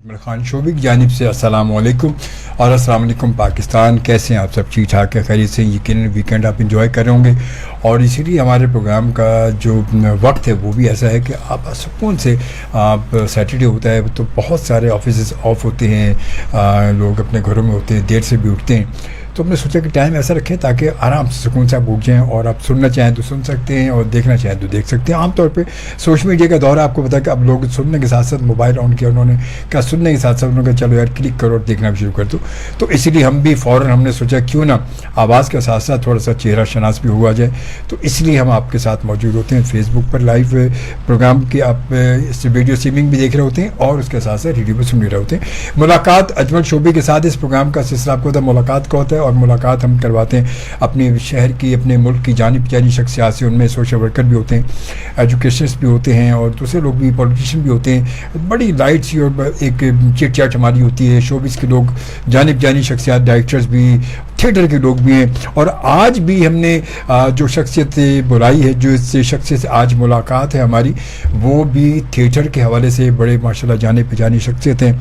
عامر خان شعبی کی جانب سے السلام علیکم اور السلام علیکم پاکستان. کیسے ہیں آپ سب؟ ٹھیک ٹھاک ہے، خیریت سے؟ یقیناً ویکینڈ آپ انجوائے کر رہے ہوں گے اور اسی لیے ہمارے پروگرام کا جو وقت ہے وہ بھی ایسا ہے کہ آپ سکون سے آپ سیٹرڈے ہوتا ہے تو بہت سارے آفیسز آف ہوتے ہیں، لوگ اپنے گھروں میں ہوتے ہیں، دیر سے بھی اٹھتے ہیں، تو ہم نے سوچا کہ ٹائم ایسا رکھیں تاکہ آرام سے سکون سے آپ اٹھ جائیں اور آپ سننا چاہیں تو سن سکتے ہیں اور دیکھنا چاہیں تو دیکھ سکتے ہیں. عام طور پہ سوشل میڈیا کا دور ہے، آپ کو پتا کہ اب لوگ سننے کے ساتھ ساتھ موبائل آن کیا، انہوں نے کہا سننے کے ساتھ ساتھ انہوں نے کہا چلو یار کلک کرو اور دیکھنا بھی شروع کر دو. تو اسی لیے ہم بھی فوراً ہم نے سوچا کیوں نہ آواز کے ساتھ ساتھ تھوڑا سا چہرہ شناس بھی ہوا جائے، تو اس لیے ہم آپ کے ساتھ موجود ہوتے ہیں فیس بک پر لائیو پروگرام کی، آپ اس ویڈیو اسٹریمنگ بھی دیکھ رہے ہوتے ہیں اور اس کے ساتھ ساتھ ریڈیو پہ سن رہے ہوتے ہیں. ملاقات اجمل شعبی کے ساتھ اس پروگرام کا سلسلہ آپ کو ہوتا ہے ملاقات کا ہوتا ہے، اور ملاقات ہم کرواتے ہیں اپنے شہر کی، اپنے ملک کی جانب جانی شخصیات سے. ان میں سوشل ورکر بھی ہوتے ہیں، ایجوکیشنس بھی ہوتے ہیں اور دوسرے لوگ بھی، پولیٹیشین بھی ہوتے ہیں. بڑی لائٹ سی اور ایک چٹ چاٹ ہماری ہوتی ہے. شوبز کے لوگ، جانب جانی شخصیات، ڈائریکٹرز بھی، تھیٹر کے لوگ بھی ہیں. اور آج بھی ہم نے جو شخصیت بلائی ہے، جو اس شخصیت سے آج ملاقات ہے ہماری، وہ بھی تھیٹر کے حوالے سے بڑے ماشاءاللہ جانے پہچانی شخصیت ہیں.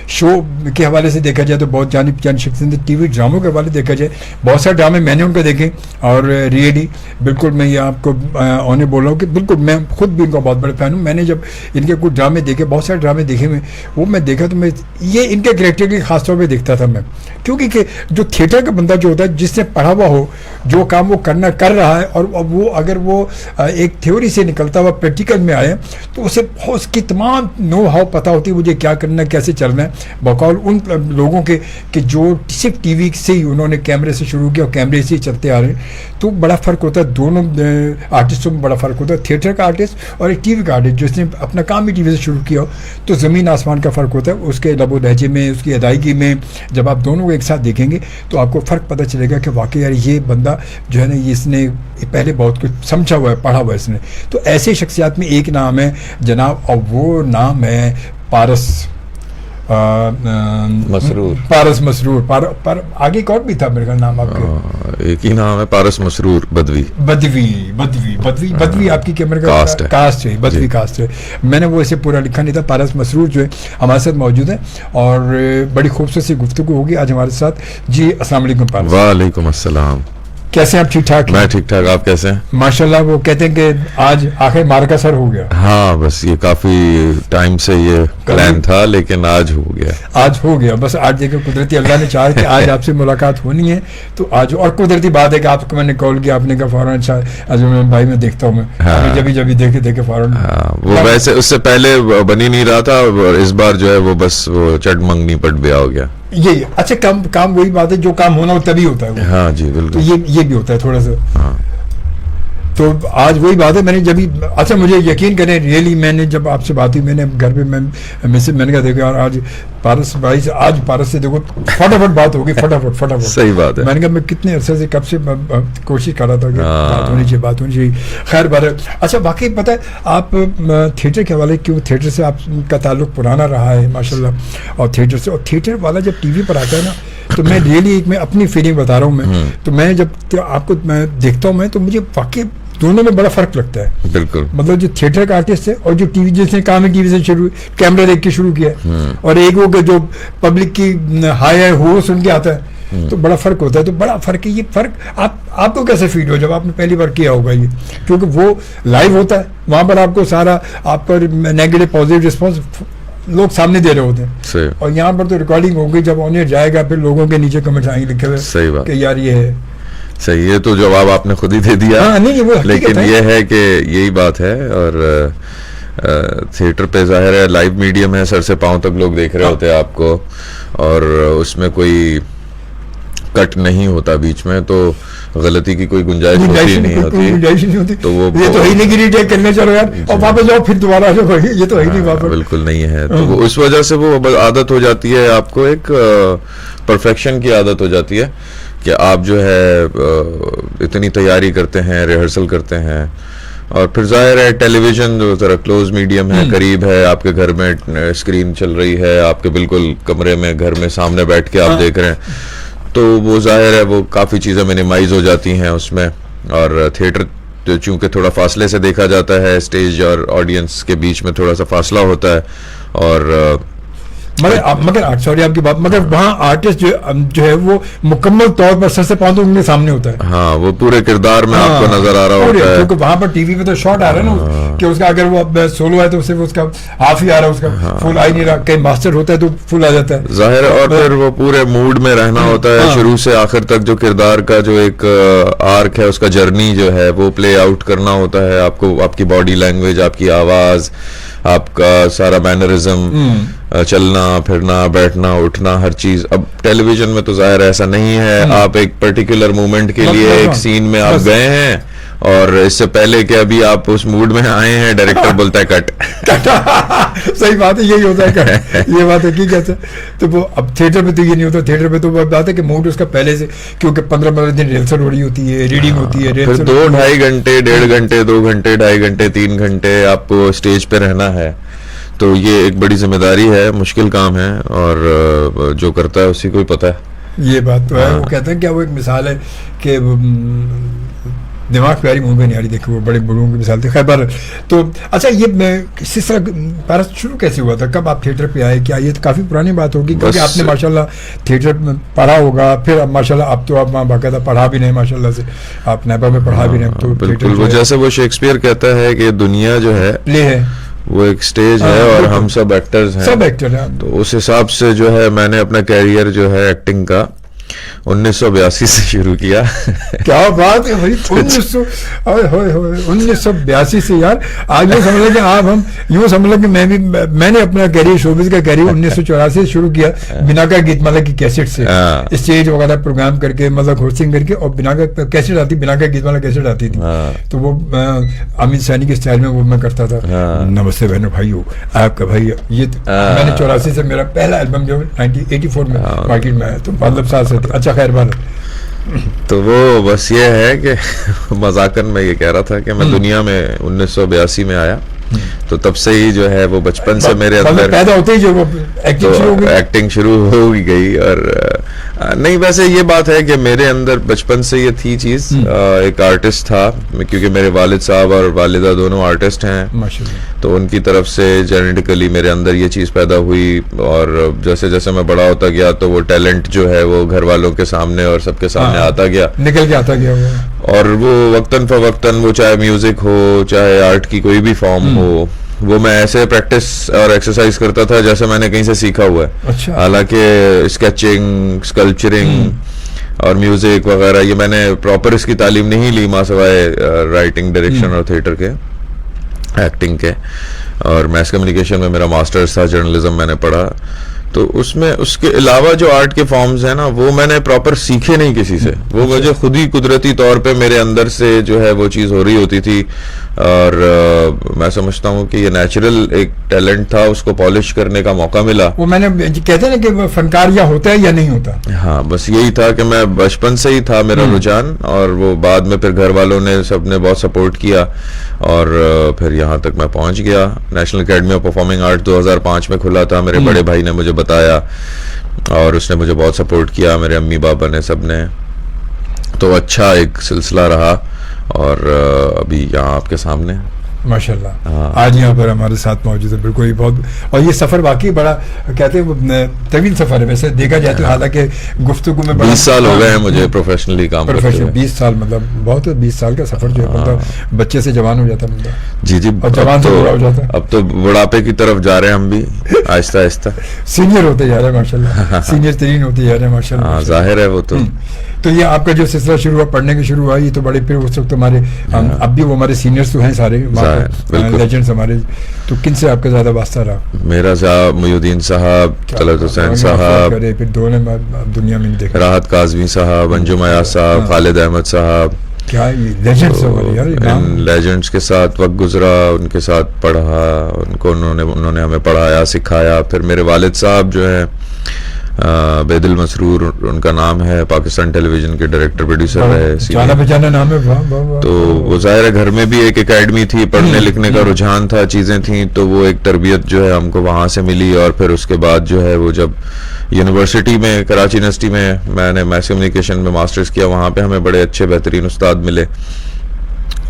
شو کے حوالے سے دیکھا جائے تو بہت جانے پہچانی شخصیت ہیں. ٹی وی ڈراموں کے حوالے سے دیکھا جائے بہت سارے ڈرامے میں نے ان کو دیکھے اور ریئلی بالکل میں یہ آپ کو آنے بول رہا ہوں کہ بالکل میں خود بھی ان کا بہت بڑا فین ہوں. میں نے جب ان کے کچھ ڈرامے دیکھے، بہت سارے ڈرامے دیکھے میں، وہ میں دیکھا تو میں یہ ان کے کریکٹر کی خاص طور پہ دیکھتا تھا میں، کیونکہ کہ جو تھیٹر کا بندہ جو ہوتا ہے، جس نے پڑھا ہوا ہو، جو کام وہ کر رہا ہے، اور وہ اگر وہ ایک تھیوری سے نکلتا ہوا پریکٹیکل میں آئے تو اسے اس کی تمام نو ہاؤ پتہ ہوتی ہے، مجھے کیا کرنا ہے، کیسے چلنا ہے، بقول ان لوگوں کے کہ جو صرف ٹی وی سے ہی انہوں نے کیمرے سے شروع کیا اور کیمرے سے ہی چلتے آ رہے ہیں. تو بڑا فرق ہوتا ہے دونوں آرٹسٹوں میں، بڑا فرق ہوتا ہے تھیٹر کا آرٹسٹ اور ایک ٹی وی کا آرٹسٹ جس نے اپنا کام بھی ٹی وی سے شروع کیا ہو. تو زمین آسمان کا فرق ہوتا ہے اس کے لب و لہجے میں، اس کی ادائیگی میں. جب آپ دونوں کو ایک ساتھ دیکھیں گے تو آپ کو فرق پتہ چلے گا کہ واقعی یار یہ بندہ جو ہے نا، اس نے پہلے بہت کچھ سمجھا ہوا ہے، پڑھا ہوا ہے اس نے. تو ایسے شخصیات میں ایک نام ہے جناب، اور وہ نام ہے پارس مسرور. پارس مسرور. پر آگے ایک اور بھی تھا میرے کا نام، آپ کا ایک ہی نام ہے پارس مسرور. بدوی آپ کی کیمرے کا کاسٹ ہے، بدوی کاسٹ ہے. میں نے وہ اسے پورا لکھا نہیں تھا. پارس مسرور جو ہے ہمارے ساتھ موجود ہے اور بڑی خوبصورت سی گفتگو ہوگی آج ہمارے ساتھ. جی السلام علیکم پارس. وعلیکم السلام. کیسے ہیں آپ؟ ٹھیک ٹھاک؟ میں ٹھیک ٹھاک، آپ کیسے ہیں؟ ماشاءاللہ. وہ کہتے ہیں کہ آج آخر مارکا سر ہو گیا. ہاں بس یہ کافی ٹائم سے یہ پلان تھا لیکن آج ہو گیا. آج ہو گیا بس. آج دیکھیں قدرتی اللہ نے چاہا کہ آج آپ سے ملاقات ہونی ہے تو آج. اور قدرتی بات ہے کہ آپ کو میں نے کال کیا، آپ نے کہا فوراً اچھا بھائی میں دیکھتا ہوں، میں جبھی دیکھے فوراً. وہ ویسے اس سے پہلے بنی نہیں رہا تھا، اس بار جو ہے وہ بس وہ چٹ منگنی پٹ بیا ہو گیا. یہ اچھا کام وہی بات ہے، جو کام ہونا ہو تبھی ہوتا ہے. ہاں جی بالکل. تو یہ بھی ہوتا ہے تھوڑا سا. تو آج وہی بات ہے. میں نے جبھی اچھا مجھے یقین کریں ریئلی، میں نے جب آپ سے بات ہوئی، میں نے گھر پہ میں نے کہا دیکھو یار آج پارس بھائی سے، آج پارس سے دیکھو فٹافٹ بات ہوگی، فٹافٹ. صحیح بات ہے. میں نے کہا میں کتنے عرصے سے کب سے کوشش کر رہا تھا کہ بات ہونی چاہیے. خیر بات ہے. اچھا واقعی پتہ ہے آپ تھیٹر کے حوالے، کیوں تھیٹر سے آپ کا تعلق پرانا رہا ہے ماشاء اللہ، اور تھیٹر سے، اور تھیٹر والا جب ٹی وی پر آتا ہے نا تو میں ریئلی میں اپنی فیلنگ بتا رہا ہوں میں، تو میں جب آپ کو میں دیکھتا ہوں میں تو مجھے واقعی دونوں میں بڑا فرق لگتا ہے. بالکل. مطلب جو تھیٹر کا آرٹسٹ ہے اور جو ٹی وی، جس نے کام ہے ٹی وی سے شروع کیمرہ دیکھ کے شروع کیا اور ایک وہ کہ جو پبلک کی ہائی ہو سن کے آتا ہے، تو بڑا فرق ہوتا ہے. تو بڑا فرق ہے. یہ فرق آپ کو کیسے فیل ہو جب آپ نے پہلی بار کیا ہوگا یہ؟ کیونکہ وہ لائیو ہوتا ہے، وہاں پر آپ کو سارا آپ پر نیگیٹو پازیٹیو رسپانس لوگ سامنے دے رہے ہوتے ہیں، اور یہاں پر تو ریکارڈنگ ہوگی، جب آن ایئر جائے گا پھر لوگوں کے نیچے کمنٹ آئیں گے لکھے ہوئے کہ یار یہ ہے. صحیح ہے. تو جواب آپ نے خود ہی دے دیا. لیکن یہ ہے کہ یہی بات ہے. اور تھیٹر پہ ظاہر ہے لائیو میڈیم ہے، سر سے پاؤں تک لوگ دیکھ رہے ہوتے ہیں آپ کو، اور اس میں کوئی کٹ نہیں ہوتا بیچ میں، تو غلطی کی کوئی گنجائش نہیں ہوتی. تو وہ یہ تو ہی نہیں کہ ریٹیک کرنے چلو یار اور واپس جاؤ پھر دوبارہ آ جاؤ، یہ تو ہی نہیں واپس. بالکل نہیں ہے. تو وہ اس وجہ سے وہ عادت ہو جاتی ہے آپ کو، ایک پرفیکشن کی عادت ہو جاتی ہے کہ آپ جو ہے اتنی تیاری کرتے ہیں، ریہرسل کرتے ہیں. اور پھر ظاہر ہے ٹیلی ویژن جو ذرا کلوز میڈیم ہے، قریب ہے، آپ کے گھر میں اسکرین چل رہی ہے، آپ کے بالکل کمرے میں گھر میں سامنے بیٹھ کے آپ دیکھ رہے ہیں، تو وہ ظاہر ہے وہ کافی چیزیں منیمائز ہو جاتی ہیں اس میں. اور تھیٹر چونکہ تھوڑا فاصلے سے دیکھا جاتا ہے، اسٹیج اور آڈینس کے بیچ میں تھوڑا سا فاصلہ ہوتا ہے، اور مگر سوری آپ کی بات، مگر وہاں آرٹسٹ جو ہے وہ مکمل طور پر سر سے پاؤں تک ان کے سامنے ہوتا ہے. ہاں وہ پورے کردار میں آپ کو نظر آ رہا ہوتا ہے. کیونکہ وہاں پر ٹی وی پہ تو شارٹ آ رہا ہے نا کہ اس کا اگر وہ سولو ہے تو صرف اس کا ہاف ہی آ رہا ہے، اس کا فل آ ہی نہیں رہا. کہیں ماسٹر ہوتا ہے تو فل آ جاتا ہے ظاہر ہے. اور پھر وہ پورے موڈ میں رہنا ہوتا ہے شروع سے آخر تک. جو کردار کا جو ایک آرک ہے، اس کا جرنی جو ہے وہ پلے آؤٹ کرنا ہوتا ہے آپ کو. آپ کی باڈی لینگویج، آپ کی آواز، آپ کا سارا مینرزم، چلنا پھرنا بیٹھنا اٹھنا، ہر چیز. اب ٹیلی ویژن میں تو ظاہر ایسا نہیں ہے. آپ ایک پرٹیکولر مومنٹ کے لیے ایک سین میں آپ گئے ہیں، اور اس سے پہلے کہ ابھی آپ اس موڈ میں آئے ہیں، ڈائریکٹر بولتا ہے کٹ. صحیح بات ہے، یہی ہوتا ہے. یہ بات ہے. کیسے تو وہ اب تھیٹر میں تو یہ نہیں ہوتا. تھیٹر میں تو وہ بات ہے کہ موڈ اس کا پہلے سے، کیونکہ 15 دن ریہرسل ہو رہی ہوتی ہے، ریڈنگ ہوتی ہے. پھر 2-2.5 گھنٹے، 1.5 گھنٹے، 2 گھنٹے، 2.5 گھنٹے، 3 گھنٹے آپ کو اسٹیج پہ رہنا ہے. تو یہ ایک بڑی ذمہ داری ہے، مشکل کام ہے، اور جو کرتا ہے اسی کو ہی پتہ ہے. یہ بات تو ہے. وہ کہتے ہیں کیا وہ ایک مثال ہے کہ دماغ پیاری منہ پہ نہیں آ رہی. دیکھو وہ بڑے بڑوں کی مثال تھی. خیر تو اچھا، یہ کس طرح پارس شروع کیسے ہوا تھا؟ کب آپ تھیٹر پہ آئے؟ کیا یہ کافی پرانی بات ہوگی کیونکہ آپ نے ماشاء اللہ تھیٹر میں پڑھا ہوگا. پھر اب ماشاء اللہ اب تو آپ وہاں باقاعدہ پڑھا بھی نہیں، ماشاء اللہ سے آپ نیپا میں پڑھا بھی نہیں. تو بالکل وہ جیسے وہ شیکسپیئر کہتا ہے کہ دنیا جو ہے پلے ہے، وہ ایک سٹیج ہے اور ہم سب ایکٹرز ہیں. سب ایکٹر ہیں. تو اس حساب سے جو ہے میں نے اپنا کیریئر جو ہے ایکٹنگ کا 1982 سے شروع کیا. کیا بات ہے بھائی! 1982 سے یار. آج یہ سمجھ لیں کہ آپ ہم یوں سمجھ لیں کہ میں نے اپنا کیریئر شوبز کا کیریئر 1984 سے شروع کیا، بنا کا گیت مالا کی کیسٹ سے. اسٹیج وغیرہ پروگرام کر کے، مطلب ہوسٹنگ کر کے، اور بنا کا کیسٹ آتی، بنا کا گیت مالا کیسٹ آتی تھی. تو وہ امت سینی کے اسٹائل میں وہ میں کرتا تھا. نمستے بہنوں بھائیو، آپ کا بھائی. یہ میں نے 84 سے میرا پہلا البم جو 1984 میں مارکیٹ میں آیا. تو مطلب سال سے. اچھا خیر بات. تو وہ بس یہ ہے کہ مذاقن میں یہ کہہ رہا تھا کہ میں دنیا میں 1982 میں آیا. تو تب سے ہی جو ہے وہ بچپن سے میرے اندر پیدا ہوتے ہی جو وہ ایکٹنگ شروع ہو گئی. اور نہیں، ویسے یہ بات ہے کہ میرے اندر بچپن سے یہ تھی چیز. ایک آرٹسٹ تھا کیونکہ میرے والد صاحب اور والدہ دونوں آرٹسٹ ہیں، تو ان کی طرف سے جینیٹیکلی میرے اندر یہ چیز پیدا ہوئی. اور جیسے جیسے میں بڑا ہوتا گیا تو وہ ٹیلنٹ جو ہے وہ گھر والوں کے سامنے اور سب کے سامنے آتا گیا، نکل کے آتا گیا. اور وہ وقتاً فوقتاً، وہ چاہے میوزک ہو چاہے آرٹ کی کوئی بھی فارم ہو، وہ میں ایسے پریکٹس اور ایکسرسائز کرتا تھا جیسے میں نے کہیں سے سیکھا ہوا ہے. حالانکہ اسکیچنگ، اسکلپچرنگ اور میوزک وغیرہ یہ میں نے پراپر اس کی تعلیم نہیں لی، ماں سوائے رائٹنگ، ڈائریکشن اور تھیٹر کے، ایکٹنگ کے. اور میس کمیونیکیشن میں میرا ماسٹرز تھا، جرنلزم میں نے پڑھا. تو اس میں اس کے علاوہ جو آرٹ کے فارمز ہیں نا، وہ میں نے پراپر سیکھے نہیں کسی سے. وہ مجھے خود ہی قدرتی طور پہ میرے اندر سے جو ہے وہ چیز ہو رہی ہوتی تھی. اور میں سمجھتا ہوں کہ یہ نیچرل ایک ٹیلنٹ تھا، اس کو پالش کرنے کا موقع ملا. وہ میں نے کہتے ہیں نا کہ فنکار یا ہوتا ہے یا نہیں ہوتا. ہاں بس یہی تھا کہ میں بچپن سے ہی تھا میرا رجحان. اور وہ بعد میں پھر گھر والوں نے سب نے بہت سپورٹ کیا، اور پھر یہاں تک میں پہنچ گیا. National academy of performing art 2005 میں کھلا تھا. میرے بڑے بھائی نے مجھے بتایا اور اس نے مجھے بہت سپورٹ کیا، میرے امی بابا نے، سب نے. تو اچھا ایک سلسلہ رہا، اور ابھی یہاں آپ کے سامنے ماشاء اللہ آج یہاں پر ہمارے ساتھ موجود ہے. بالکل ہی بہت. اور یہ سفر واقعی بڑا کہتے ہیں طویل سفر ہے ویسے دیکھا جائے تو. حالانکہ گفتگو میں 20 سال ہو گئے ہیں مجھے پروفیشنلی کام کرتے ہوئے. 20 سال مطلب بہت. 20 سال کا سفر جو ہے مطلب بچے سے جوان ہو جاتا ہے بندہ. جی جی. اور جوان سے بوڑھا ہو جاتا ہے. اب تو بڑھاپے کی طرف جا رہے ہیں ہم بھی آہستہ آہستہ. سینئر ہوتے جا رہے ہیں ماشاء اللہ. سینئر ترین ہوتے جا رہے ہیں ماشاء اللہ. ظاہر ہے وہ تو یہ آپ کا جو سلسلہ شروع ہوا، پڑھنے کی شروع ہوا، یہ تو بڑے پھر اس وقت ہمارے اب بھی وہ ہمارے سینئرز تو ہیں سارے لیجنڈز ہمارے. تو کن سے آپ کا زیادہ واسطہ رہا؟ میرا صاحب محی الدین صاحب، طلعت حسین صاحب، پھر دونوں دنیا میں دیکھا، راحت کاظمی صاحب، انجم ایاز صاحب، خالد احمد صاحب. کیا لیجنڈز ان لیجنڈز کے ساتھ وقت گزرا، ان کے ساتھ پڑھا، انہوں نے ہمیں پڑھایا سکھایا. پھر میرے والد صاحب جو ہیں بیدل مسرور ان کا نام ہے، پاکستان ٹیلی ویژن کے ڈائریکٹر پروڈیوسر رہے. جانا پہچانا نام ہے. تو وہ ظاہر ہے گھر میں بھی ایک اکیڈمی تھی، پڑھنے لکھنے کا رجحان تھا، چیزیں تھیں. تو وہ ایک تربیت جو ہے ہم کو وہاں سے ملی. اور پھر اس کے بعد جو ہے وہ جب یونیورسٹی میں، کراچی یونیورسٹی میں نے میس کمیونیکیشن میں ماسٹرز کیا، وہاں پہ ہمیں بڑے اچھے بہترین استاد ملے.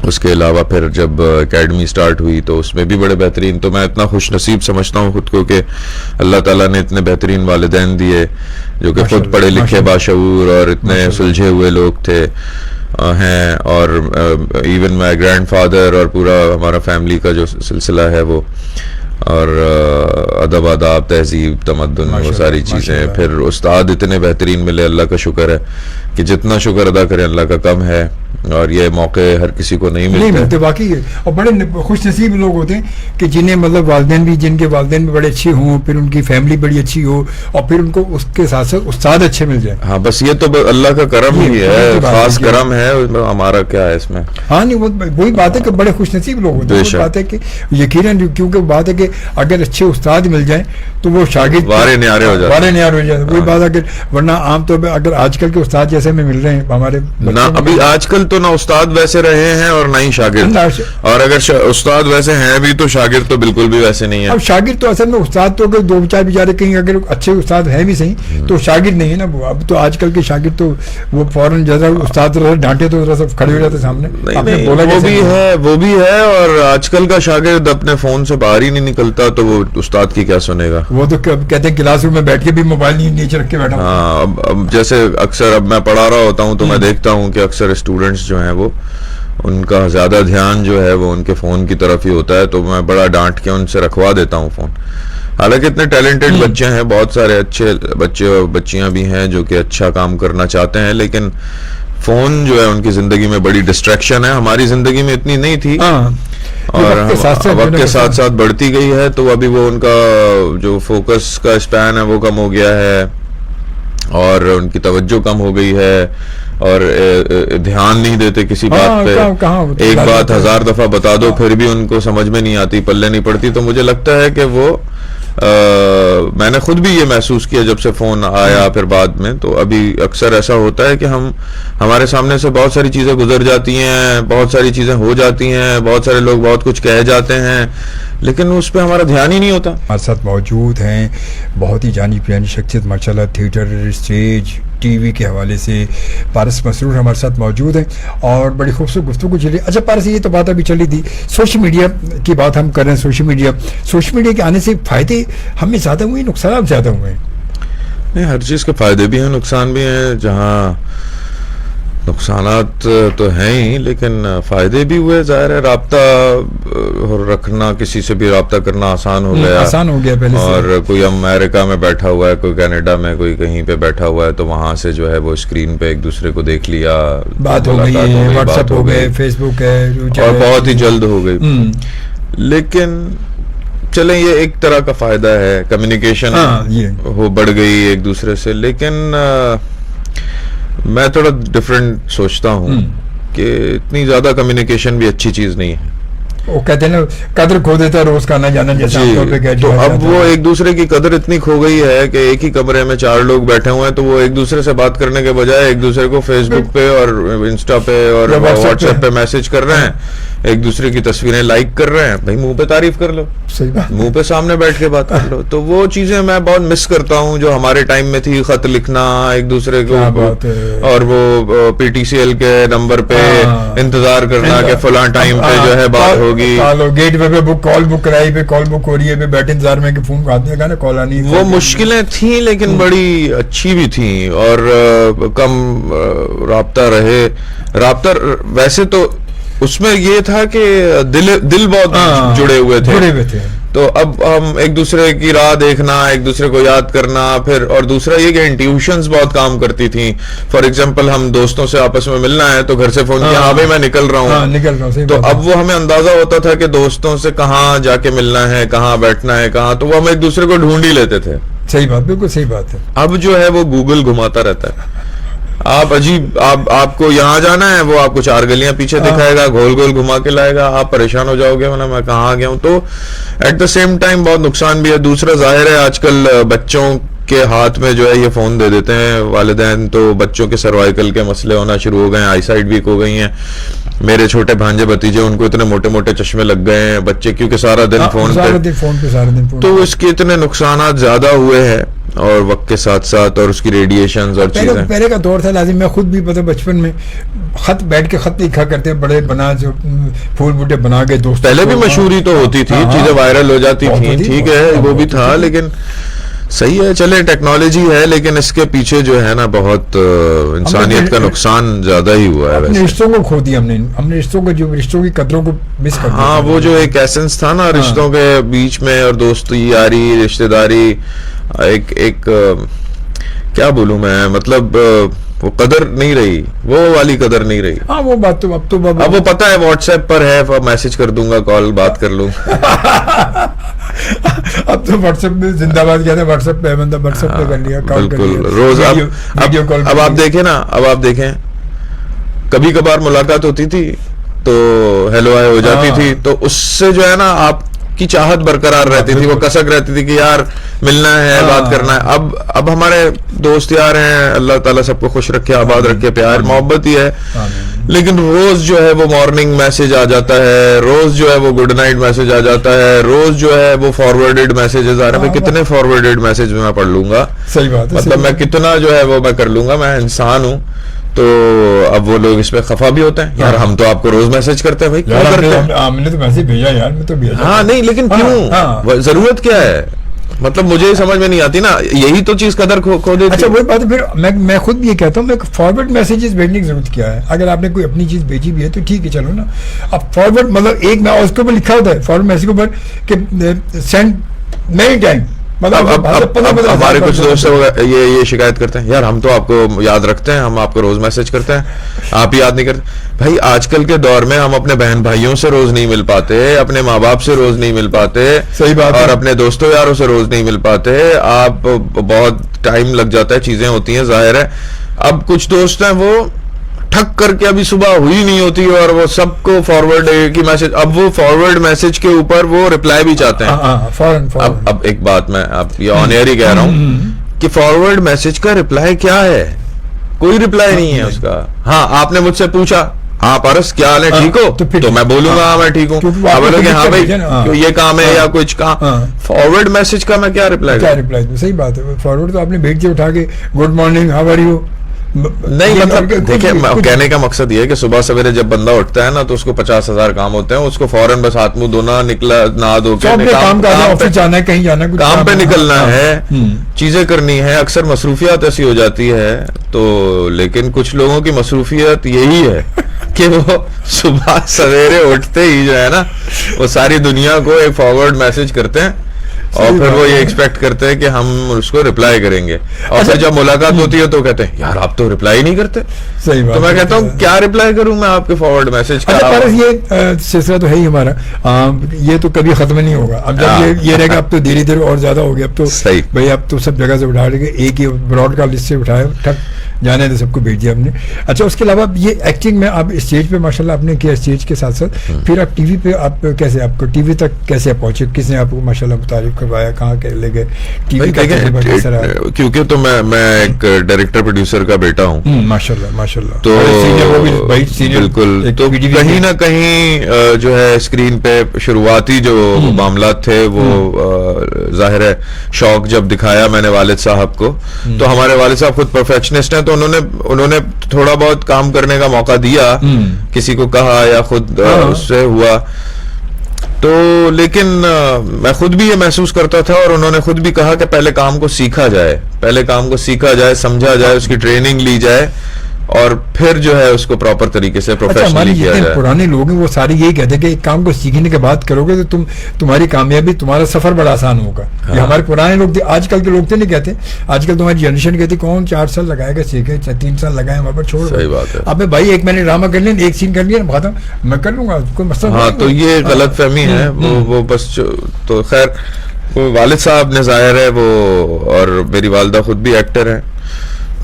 اس کے علاوہ پھر جب اکیڈمی سٹارٹ ہوئی تو اس میں بھی بڑے بہترین. تو میں اتنا خوش نصیب سمجھتا ہوں خود کو کہ اللہ تعالیٰ نے اتنے بہترین والدین دیے جو کہ خود پڑھے لکھے باشعور اور اتنے سلجھے ہوئے لوگ تھے ہیں. اور ایون مائی گرینڈ فادر اور پورا ہمارا فیملی کا جو سلسلہ ہے وہ, اور ادب آداب تہذیب تمدن وہ ساری چیزیں. پھر استاد اتنے بہترین ملے, اللہ کا شکر ہے کہ جتنا شکر ادا کریں اللہ کا کم ہے, اور یہ موقع ہر کسی کو نہیں ملتے واقعی. اور بڑے خوش نصیب لوگ ہوتے ہیں کہ جنہیں مطلب والدین بھی, جن کے والدین بھی بڑے اچھے ہوں, پھر ان کی فیملی بڑی اچھی ہو, اور پھر ان کو اس کے ساتھ ساتھ استاد اچھے مل جائیں. ہاں بس یہ تو اللہ کا کرم ہی ہے, خاص کرم ہے, ہمارا کیا ہے اس میں. ہاں نہیں وہی بات ہے کہ بڑے خوش نصیب لوگ ہوتے ہیں. بات ہے کہ یقیناً کیونکہ بات ہے کہ اگر اچھے استاد مل جائیں تو وہ شاگرد وارے نیارے ہو جاتے ہیں. وہی بات ہے, ورنہ عام طور پہ اگر آج کل کے استاد جیسے ہمیں مل رہے ہیں ہمارے نہ, ابھی آج کل تو نہ استاد ویسے رہے ہیں اور نہ ہی شاگرد, اور اگر استاد ویسے ہیں بھی تو شاگرد تو بالکل بھی ویسے نہیں ہے. اب شاگرد تو اصل میں استاد تو اگر دو چار بیچارے کہیں اگر اچھے استاد ہیں بھی صحیح تو شاگرد نہیں ہے نا وہ. اب تو آج کل کے شاگرد تو وہ فوراً جیسا استاد ڈانٹے تو ذرا سب کھڑے ہو جاتے سامنے. وہ بھی ہے, اور آج کل کا شاگرد اپنے فون سے باہر ہی نہیں نکلتا تو وہ استاد کی کیا سنے گا. وہ تو کہتے ہیں کلاس روم میں بیٹھ کے بھی موبائل نیچے رکھ کے بیٹھا. ہاں اب جیسے اکثر اب میں پڑھا رہا ہوتا ہوں تو میں دیکھتا ہوں کہ اکثر اسٹوڈنٹس جو ہیں وہ ان کا زیادہ دھیان جو ہے وہ ان کے فون کی طرف ہی ہوتا ہے, تو میں بڑا ڈانٹ کے ان سے رکھوا دیتا ہوں فون. حالانکہ اتنے ٹیلنٹڈ بچے ہیں, بہت سارے اچھے بچے اور بچیاں بھی ہیں جو کہ اچھا کام کرنا چاہتے ہیں, لیکن فون جو ہے ان کی زندگی میں بڑی ڈسٹریکشن ہے. ہماری زندگی میں اتنی نہیں تھی اور وقت کے ساتھ ساتھ بڑھتی گئی ہے, تو ابھی وہ ان کا جو فوکس کا اسپین ہے وہ کم ہو گیا ہے, اور ان کی توجہ کم ہو گئی ہے, اور دھیان نہیں دیتے کسی بات پہ. ایک بات 1000 دفعہ بتا دو پھر بھی ان کو سمجھ میں نہیں آتی, پلے نہیں پڑتی. تو مجھے لگتا ہے کہ وہ میں نے خود بھی یہ محسوس کیا جب سے فون آیا پھر بعد میں, تو ابھی اکثر ایسا ہوتا ہے کہ ہمارے سامنے سے بہت ساری چیزیں گزر جاتی ہیں, بہت ساری چیزیں ہو جاتی ہیں, بہت سارے لوگ بہت کچھ کہہ جاتے ہیں, لیکن اس پہ ہمارا دھیان ہی نہیں ہوتا. ہمارے ساتھ موجود ہیں بہت ہی جانی پہچانی شخصیت ماشاءاللہ, تھیٹر, اسٹیج, ٹی وی کے حوالے سے پارس مسرور ہمارے ساتھ موجود ہیں, اور بڑی خوبصورت گفتگو چلی. اچھا پارس, یہ تو بات ابھی چلی تھی سوشل میڈیا کی بات ہم کر رہے ہیں. سوشل میڈیا کے آنے سے فائدے ہمیں زیادہ ہوئے, نقصانات زیادہ ہوئے ہیں. نہیں, ہر چیز کے فائدے بھی ہیں نقصان بھی ہیں. جہاں نقصانات تو ہیں ہی لیکن فائدے بھی ہوئے. ظاہر ہے رابطہ رکھنا, کسی سے بھی رابطہ کرنا آسان ہو گیا پہلے سے. اور کوئی امریکہ میں بیٹھا ہوا ہے, کوئی کینیڈا میں, کوئی کہیں پہ بیٹھا ہوا ہے, تو وہاں سے جو ہے وہ اسکرین پہ ایک دوسرے کو دیکھ لیا, بات ہو گئی, واٹس ایپ ہو گئے, فیس بک ہے, اور بہت ہی جلد ہو گئی. لیکن چلیں یہ ایک طرح کا فائدہ ہے, کمیونیکیشن ہو بڑھ گئی ایک دوسرے سے. لیکن میں تھوڑا ڈفرینٹ سوچتا ہوں کہ اتنی زیادہ کمیونیکیشن بھی اچھی چیز نہیں ہے. وہ کہتے ہیں نا قدر کھو دیتا ہے روز کا نہ جانا, جیسا تو اب وہ ایک دوسرے کی قدر اتنی کھو گئی ہے کہ ایک ہی کمرے میں 4 لوگ بیٹھے ہوئے ہیں, تو وہ ایک دوسرے سے بات کرنے کے بجائے ایک دوسرے کو فیس بک پہ اور انسٹا پہ اور واٹس ایپ پہ میسج کر رہے ہیں, ایک دوسرے کی تصویریں لائک کر رہے ہیں. بھائی منہ پہ تعریف کر لو, منہ پہ سامنے بیٹھ کے بات کر لو. تو وہ چیزیں میں بہت مس کرتا ہوں جو ہمارے ٹائم میں تھی, خط لکھنا ایک دوسرے کو, اور وہ پی ٹی سی ایل کے نمبر پہ انتظار کرنا کہ فلاں ٹائم پہ جو ہے بات ہوگی. گیٹ پہ کال بک کرائی, پہ کال بک ہو رہی ہے, بیٹھے انتظار میں کہ فون آدمی کا نا کال آنی. وہ مشکلیں تھیں لیکن بڑی اچھی بھی تھیں, اور کم رابطہ رہے. رابطہ ویسے تو اس میں یہ تھا کہ دل بہت جڑے ہوئے تھے. تو اب ہم ایک دوسرے کی راہ دیکھنا, ایک دوسرے کو یاد کرنا, پھر اور دوسرا یہ کہ انٹیوشنز بہت کام کرتی تھیں. فار ایگزامپل ہم دوستوں سے آپس میں ملنا ہے تو گھر سے فون کیا, ہاں بھائی میں نکل رہا ہوں, تو اب وہ ہمیں اندازہ ہوتا تھا کہ دوستوں سے کہاں جا کے ملنا ہے, کہاں بیٹھنا ہے, کہاں, تو وہ ہم ایک دوسرے کو ڈھونڈ ہی لیتے تھے. صحیح بات, بالکل صحیح بات ہے. اب جو ہے وہ گوگل گھماتا رہتا ہے. آپ کو یہاں جانا ہے, وہ آپ کو 4 گلیاں پیچھے دکھائے گا, گول گول گھما کے لائے گا, آپ پریشان ہو جاؤ گے میں کہاں آ گیا ہوں. تو ایٹ دا سیم ٹائم بہت نقصان بھی ہے. دوسرا ظاہر ہے آج کل بچوں کے ہاتھ میں جو ہے یہ فون دے دیتے ہیں والدین, تو بچوں کے سروائیکل کے مسئلے ہونا شروع ہو گئے ہیں, آئی سائٹ ویک ہو گئی ہیں. میرے چھوٹے بھانجے بھتیجے, ان کو اتنے موٹے موٹے چشمے لگ گئے ہیں بچے, کیونکہ سارا دن فون پہ, تو اس کے اتنے نقصانات زیادہ ہوئے ہیں. اور وقت کے ساتھ ساتھ اور اس کی ریڈیشنز اور چیزیں. پہلے کا دور تھا لازم. میں خود بھی پتہ بچپن میں خط بیٹھ کے خط لکھا کرتے بڑے بنا جو پھول بوٹے بنا کے دوست. پہلے بھی مشہوری تو ہوتی تھی, چیزیں وائرل ہو جاتی تھیں, ٹھیک ہے وہ بھی تھا, لیکن صحیح ہے. چلے ٹیکنالوجی ہے لیکن اس کے پیچھے جو ہے نا بہت انسانیت کا نقصان زیادہ ہی ہوا ہے. ویسے رشتوں کو کھو دیا ہم نے رشتوں کی قدروں کو مس کر دیا. ہاں وہ جو ایک ایسنس تھا نا رشتوں کے بیچ میں, اور دوستی یاری رشتہ داری, ایک کیا بولوں میں, مطلب وہ قدر نہیں رہی, وہ والی قدر نہیں رہی. ہاں وہ بات تو اب وہ پتہ ہے واٹس ایپ پر ہے, میسج کر دوں گا, کال بات کر لوں. اب تو واٹس ایپ میں زندہ باد کہتے ہیں, واٹس ایپ پہ بندہ واٹس ایپ پہ کر لیا, بالکل روز. اب آپ دیکھیں نا, اب آپ دیکھیں کبھی کبھار ملاقات ہوتی تھی تو ہیلو ہائے ہو جاتی تھی, تو اس سے جو ہے نا آپ کی چاہت برقرار رہتی تھی, وہ کسک رہتی تھی کہ یار ملنا ہے, بات کرنا ہے. اب ہمارے دوست یار ہیں, اللہ تعالیٰ سب کو خوش رکھے, آباد رکھے, پیار محبت ہی ہے, لیکن روز جو ہے وہ مارننگ میسج آ جاتا ہے, روز جو ہے وہ گڈ نائٹ میسج آ جاتا ہے, روز جو ہے وہ فارورڈیڈ میسجز آ رہے ہیں. کتنے فارورڈیڈ میسج میں پڑھ لوں گا, صحیح بات ہے, مطلب میں کتنا جو ہے وہ میں کر لوں گا, میں انسان ہوں. تو اب وہ لوگ اس پہ خفا بھی ہوتے ہیں, یار ہم تو آپ کو روز میسج کرتے ہیں, بھائی کیوں کرتے ہیں؟ ہم نے تو میسج بھیجا یار, میں تو بھیجا. ہاں نہیں, لیکن کیوں, ضرورت کیا ہے, مطلب مجھے سمجھ میں نہیں آتی نا, یہی تو چیز قدر کھو دیتی. اچھا وہی بات ہے, پھر میں خود بھی یہ کہتا ہوں, میں فارورڈ میسیجز بھیجنے کی ضرورت کیا ہے؟ اگر آپ نے کوئی اپنی چیز بھیجی بھی ہے تو ٹھیک ہے, چلو نا. اب فارورڈ مطلب ایک میں اس کے اوپر لکھا ہوتا ہے فارورڈ میسیج کے اوپر کہ سینڈ مینی ٹائم, اب ہمارے کچھ دوست یہ شکایت کرتے ہیں, یار ہم تو آپ کو یاد رکھتے ہیں, ہم آپ کو روز میسج کرتے ہیں, آپ یاد نہیں کرتے. بھائی آج کل کے دور میں ہم اپنے بہن بھائیوں سے روز نہیں مل پاتے, اپنے ماں باپ سے روز نہیں مل پاتے, صحیح بات, اور اپنے دوستوں یاروں سے روز نہیں مل پاتے. آپ بہت ٹائم لگ جاتا ہے, چیزیں ہوتی ہیں, ظاہر ہے. اب کچھ دوست ہیں وہ ٹھک کر کے ابھی صبح ہوئی نہیں ہوتی اور وہ سب کو فارورڈ کی میسج, اب وہ فارورڈ میسج کے اوپر وہ ریپلائی بھی چاہتے ہیں. اب ایک بات میں اب یہ آن ایئر ہی کہہ رہا ہوں کہ فارورڈ میسج کا ریپلائی کیا ہے؟ کوئی ریپلائی نہیں ہے اس کا. ہاں آپ نے مجھ سے پوچھا, ہاں پارس کیا حال ہے, ٹھیک ہو, تو میں بولوں گا ہاں میں ٹھیک ہوں. آپ بولو کہ ہاں بھائی یہ کام ہے یا کچھ کام. فارورڈ میسج کا میں کیا ریپلائی؟ صحیح بات ہے, فارورڈ تو آپ نے بھیج دیا اٹھا کے, good morning how are you. نہیں مطلب دیکھیں, کہنے کا مقصد یہ ہے کہ صبح سویرے جب بندہ اٹھتا ہے نا تو اس کو 50,000 کام ہوتے ہیں, اس کو فوراً بس ہاتھ منہ دھونا, نکلا نہا دھو کے کام پہ نکلنا ہے, چیزیں کرنی ہے. اکثر مصروفیات ایسی ہو جاتی ہے تو, لیکن کچھ لوگوں کی مصروفیت یہی ہے کہ وہ صبح سویرے اٹھتے ہی جو ہے نا وہ ساری دنیا کو ایک فارورڈ میسج کرتے ہیں, اور پھر وہ یہ ایکسپیکٹ کرتے ہیں کہ ہم اس کو ریپلائی کریں گے, اور پھر جب ملاقات ہوتی ہے تو کہتے ہیں یار آپ تو ریپلائی نہیں کرتے. تو میں کہتا ہوں کیا ریپلائی کروں میں آپ کے فارورڈ میسج کا. یہ سلسلہ تو ہے ہی ہمارا, یہ تو کبھی ختم نہیں ہوگا. اب جب یہ رہے گا, اب تو دھیرے دھیرے اور زیادہ ہو گیا. اب تو بھائی اب تو سب جگہ سے اٹھا لے گے, ایک ہی براڈ کاسٹ لسٹ سے اٹھایا, ٹھک جانے تو سب کو بھیج دیا ہم نے. اچھا اس کے علاوہ یہ ایکٹنگ میں آپ اسٹیج پہ ماشاء اللہ آپ نے کیا, اسٹیج کے ساتھ ساتھ پھر آپ ٹی وی پہ, آپ کیسے, آپ کو ٹی وی تک کیسے پہنچے, کس نے آپ کو ماشاء اللہ متعارف کروایا, کہاں کے لے گئے ٹی وی کا؟ کیونکہ تو میں ایک ڈائریکٹر پروڈیوسر کا بیٹا ہوں ماشاء اللہ, تو بالکل, تو کہیں نہ کہیں جو ہے اسکرین پہ شروعاتی جو معاملات تھے وہ ظاہر ہے شوق جب دکھایا میں نے والد صاحب کو, تو ہمارے والد صاحب خود پرفیکشنسٹ ہیں, تو انہوں نے تھوڑا بہت کام کرنے کا موقع دیا, کسی کو کہا یا خود اس سے ہوا تو, لیکن میں خود بھی یہ محسوس کرتا تھا, اور انہوں نے خود بھی کہا کہ پہلے کام کو سیکھا جائے, سمجھا جائے, اس کی ٹریننگ لی جائے, اور پھر جو ہے اس کو پراپر طریقے سے پروفیشنلی کیا جائے. پرانے لوگ ہیں وہ سارے یہی کہتے ہیں کہ ایک کام کو سیکھنے کے بعد کرو گے تو تمہاری کامیابی, تمہارا سفر بڑا آسان ہوگا. یہ ہمارے پرانے لوگ تھے, آج کل کے لوگ تو نہیں کہتے. آج کل تمہاری جنریشن کہتی کون 4 سال لگائے گا سیکھے, 3 سال لگائے وہاں پر چھوڑ. صحیح بات ہے. اب بھائی ایک میں نے ڈرامہ کر لیا, ایک سین کر لیا, ختم, میں کر لوں گا, کوئی مسئلہ نہیں. ہاں تو یہ غلط فہمی ہے وہ بس. تو خیر والد صاحب نے ظاہر ہے وہ, اور میری والدہ خود بھی ایکٹر ہیں,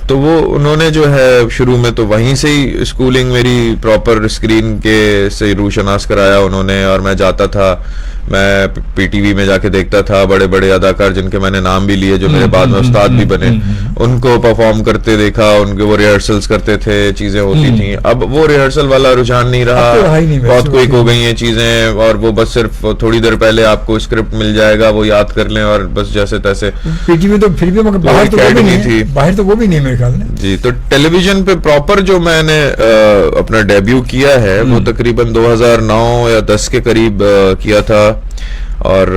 تو وہ انہوں نے جو ہے شروع میں تو وہیں سے ہی اسکولنگ میری پراپر اسکرین کے سے روشناس کرایا انہوں نے, اور میں جاتا تھا, میں پی ٹی وی میں جا کے دیکھتا تھا بڑے بڑے اداکار جن کے میں نے نام بھی لیے, جو میرے بعد میں استاد بھی بنے, ان کو پرفارم کرتے دیکھا, ان کے وہ ریہرسلس کرتے تھے, چیزیں ہوتی تھیں. اب وہ ریہرسل والا رجحان نہیں رہا, بہت کوئک ہو گئی ہیں چیزیں, اور وہ بس صرف تھوڑی دیر پہلے آپ کو اسکرپٹ مل جائے گا, وہ یاد کر لیں اور بس جیسے تیسے. پی ٹی وی تو پھر بھی باہر تو وہ بھی نہیں میرے خیال میں. جی, تو ٹیلی ویژن پہ پراپر جو میں نے اپنا ڈیبیو کیا ہے وہ تقریباً 2009 یا 10 کے قریب کیا تھا. اور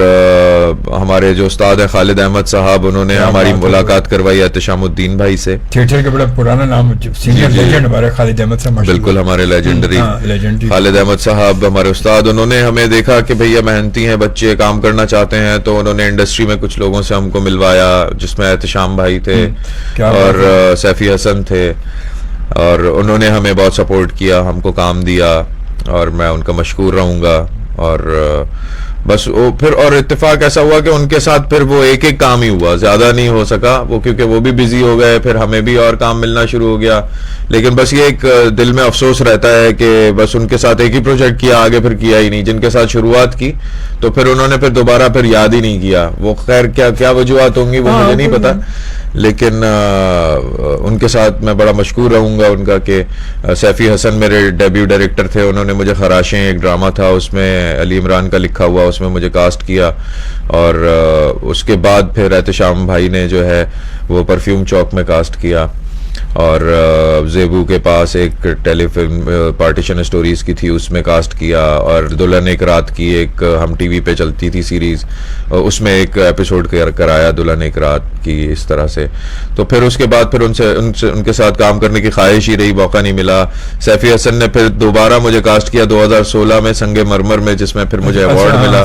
ہمارے جو استاد ہیں خالد احمد صاحب, انہوں نے ہماری ملاقات کروائی احتشام الدین بھائی سے. تھیٹر کا بڑا پرانا نام, سینئر لیجنڈ ہمارے خالد احمد صاحب. بالکل, ہمارے لیجنڈری خالد احمد صاحب ہمارے استاد. انہوں نے ہمیں دیکھا کہ بھیا محنتی ہیں بچے, کام کرنا چاہتے ہیں, تو انہوں نے انڈسٹری میں کچھ لوگوں سے ہم کو ملوایا, جس میں احتشام بھائی تھے اور سیفی حسن تھے, اور انہوں نے ہمیں بہت سپورٹ کیا, ہم کو کام دیا, اور میں ان کا مشکور رہوں گا. اور بس وہ پھر اور اتفاق ایسا ہوا کہ ان کے ساتھ پھر وہ ایک کام ہی ہوا, زیادہ نہیں ہو سکا وہ, کیونکہ وہ بھی بزی ہو گئے, پھر ہمیں بھی اور کام ملنا شروع ہو گیا. لیکن بس یہ ایک دل میں افسوس رہتا ہے کہ بس ان کے ساتھ ایک ہی پروجیکٹ کیا, آگے پھر کیا ہی نہیں. جن کے ساتھ شروعات کی تو پھر انہوں نے پھر دوبارہ پھر یاد ہی نہیں کیا. وہ خیر کیا وجوہات ہوں گی وہ مجھے نہیں پتا, لیکن ان کے ساتھ میں بڑا مشکور رہوں گا ان کا. کہ سیفی حسن میرے ڈیبیو ڈائریکٹر تھے, انہوں نے مجھے خراشیں, ایک ڈرامہ تھا اس میں علی عمران کا لکھا ہوا, اس میں مجھے کاسٹ کیا. اور اس کے بعد پھر احتشام بھائی نے جو ہے وہ پرفیوم چوک میں کاسٹ کیا, اور زیبو کے پاس ایک ٹیلی فلم پارٹیشن اسٹوریز کی تھی, اس میں کاسٹ کیا. اور دلہن ایک رات کی ایک ہم ٹی وی پہ چلتی تھی سیریز, اس میں ایک ایپیسوڈ کرایا دلہن ایک رات کی, اس طرح سے. تو پھر اس کے بعد پھر ان کے ساتھ کام کرنے کی خواہش ہی رہی, موقع نہیں ملا. سیفی حسن نے پھر دوبارہ مجھے کاسٹ کیا 2016 میں سنگ مرمر میں, جس میں پھر مجھے ایوارڈ ملا.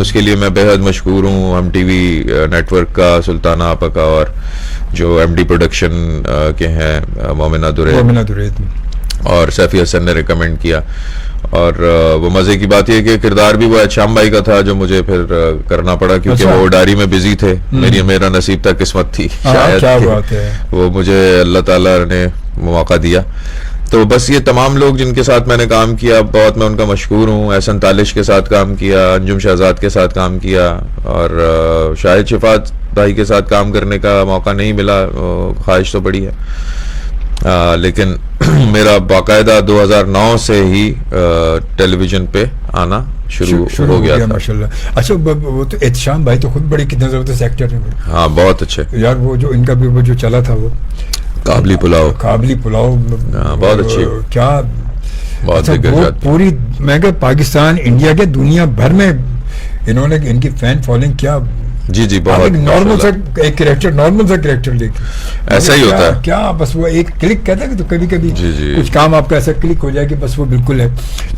اس کے لیے میں بے حد مشکور ہوں ہم ٹی وی نیٹ ورک کا, سلطانہ آپا کا, اور جو ایم ڈی پروڈکشن کے ہیں مومنہ درید, اور سیفی حسن نے ریکمینڈ کیا. اور وہ مزے کی بات یہ کہ کردار بھی وہ احتشام بھائی کا تھا جو مجھے پھر کرنا پڑا, کیونکہ وہ ڈائری میں بزی تھے. میرا نصیب تھا, قسمت تھی شاید, وہ مجھے اللہ تعالیٰ نے موقع دیا. تو بس یہ تمام لوگ جن کے ساتھ میں نے کام کیا, بہت میں ان کا مشکور ہوں. احسن تالش کے ساتھ کام کیا, انجم شہزاد کے ساتھ کام کیا, اور شاہد شفاعت بھائی کے ساتھ کام کرنے کا موقع نہیں ملا, خواہش تو بڑی ہے. لیکن میرا باقاعدہ 2009 سے ہی ٹیلی ویژن پہ آنا شروع ہو گیا تھا. ماشاءاللہ. اچھا, وہ تو احتشام بھائی تو خود بڑے کتنے زبردست ایکٹر ہیں. ہاں, بہت اچھے یار. وہ جو ان کا بھی وہ جو چلا تھا وہ قابلی پلاؤ, بہت اچھی, کیا بہت پوری, میں کہ پاکستان, انڈیا کے, دنیا بھر میں انہوں نے ان کی فین فالوئنگ کیا. جی بہت نارمل سا ایک کریکٹر لے کے ایسا ہی ہوتا ہے کیا, بس وہ ایک کلک کہتا ہے کہ کبھی کچھ کام آپ کا ایسا کلک ہو جائے کہ بس وہ بالکل ہے.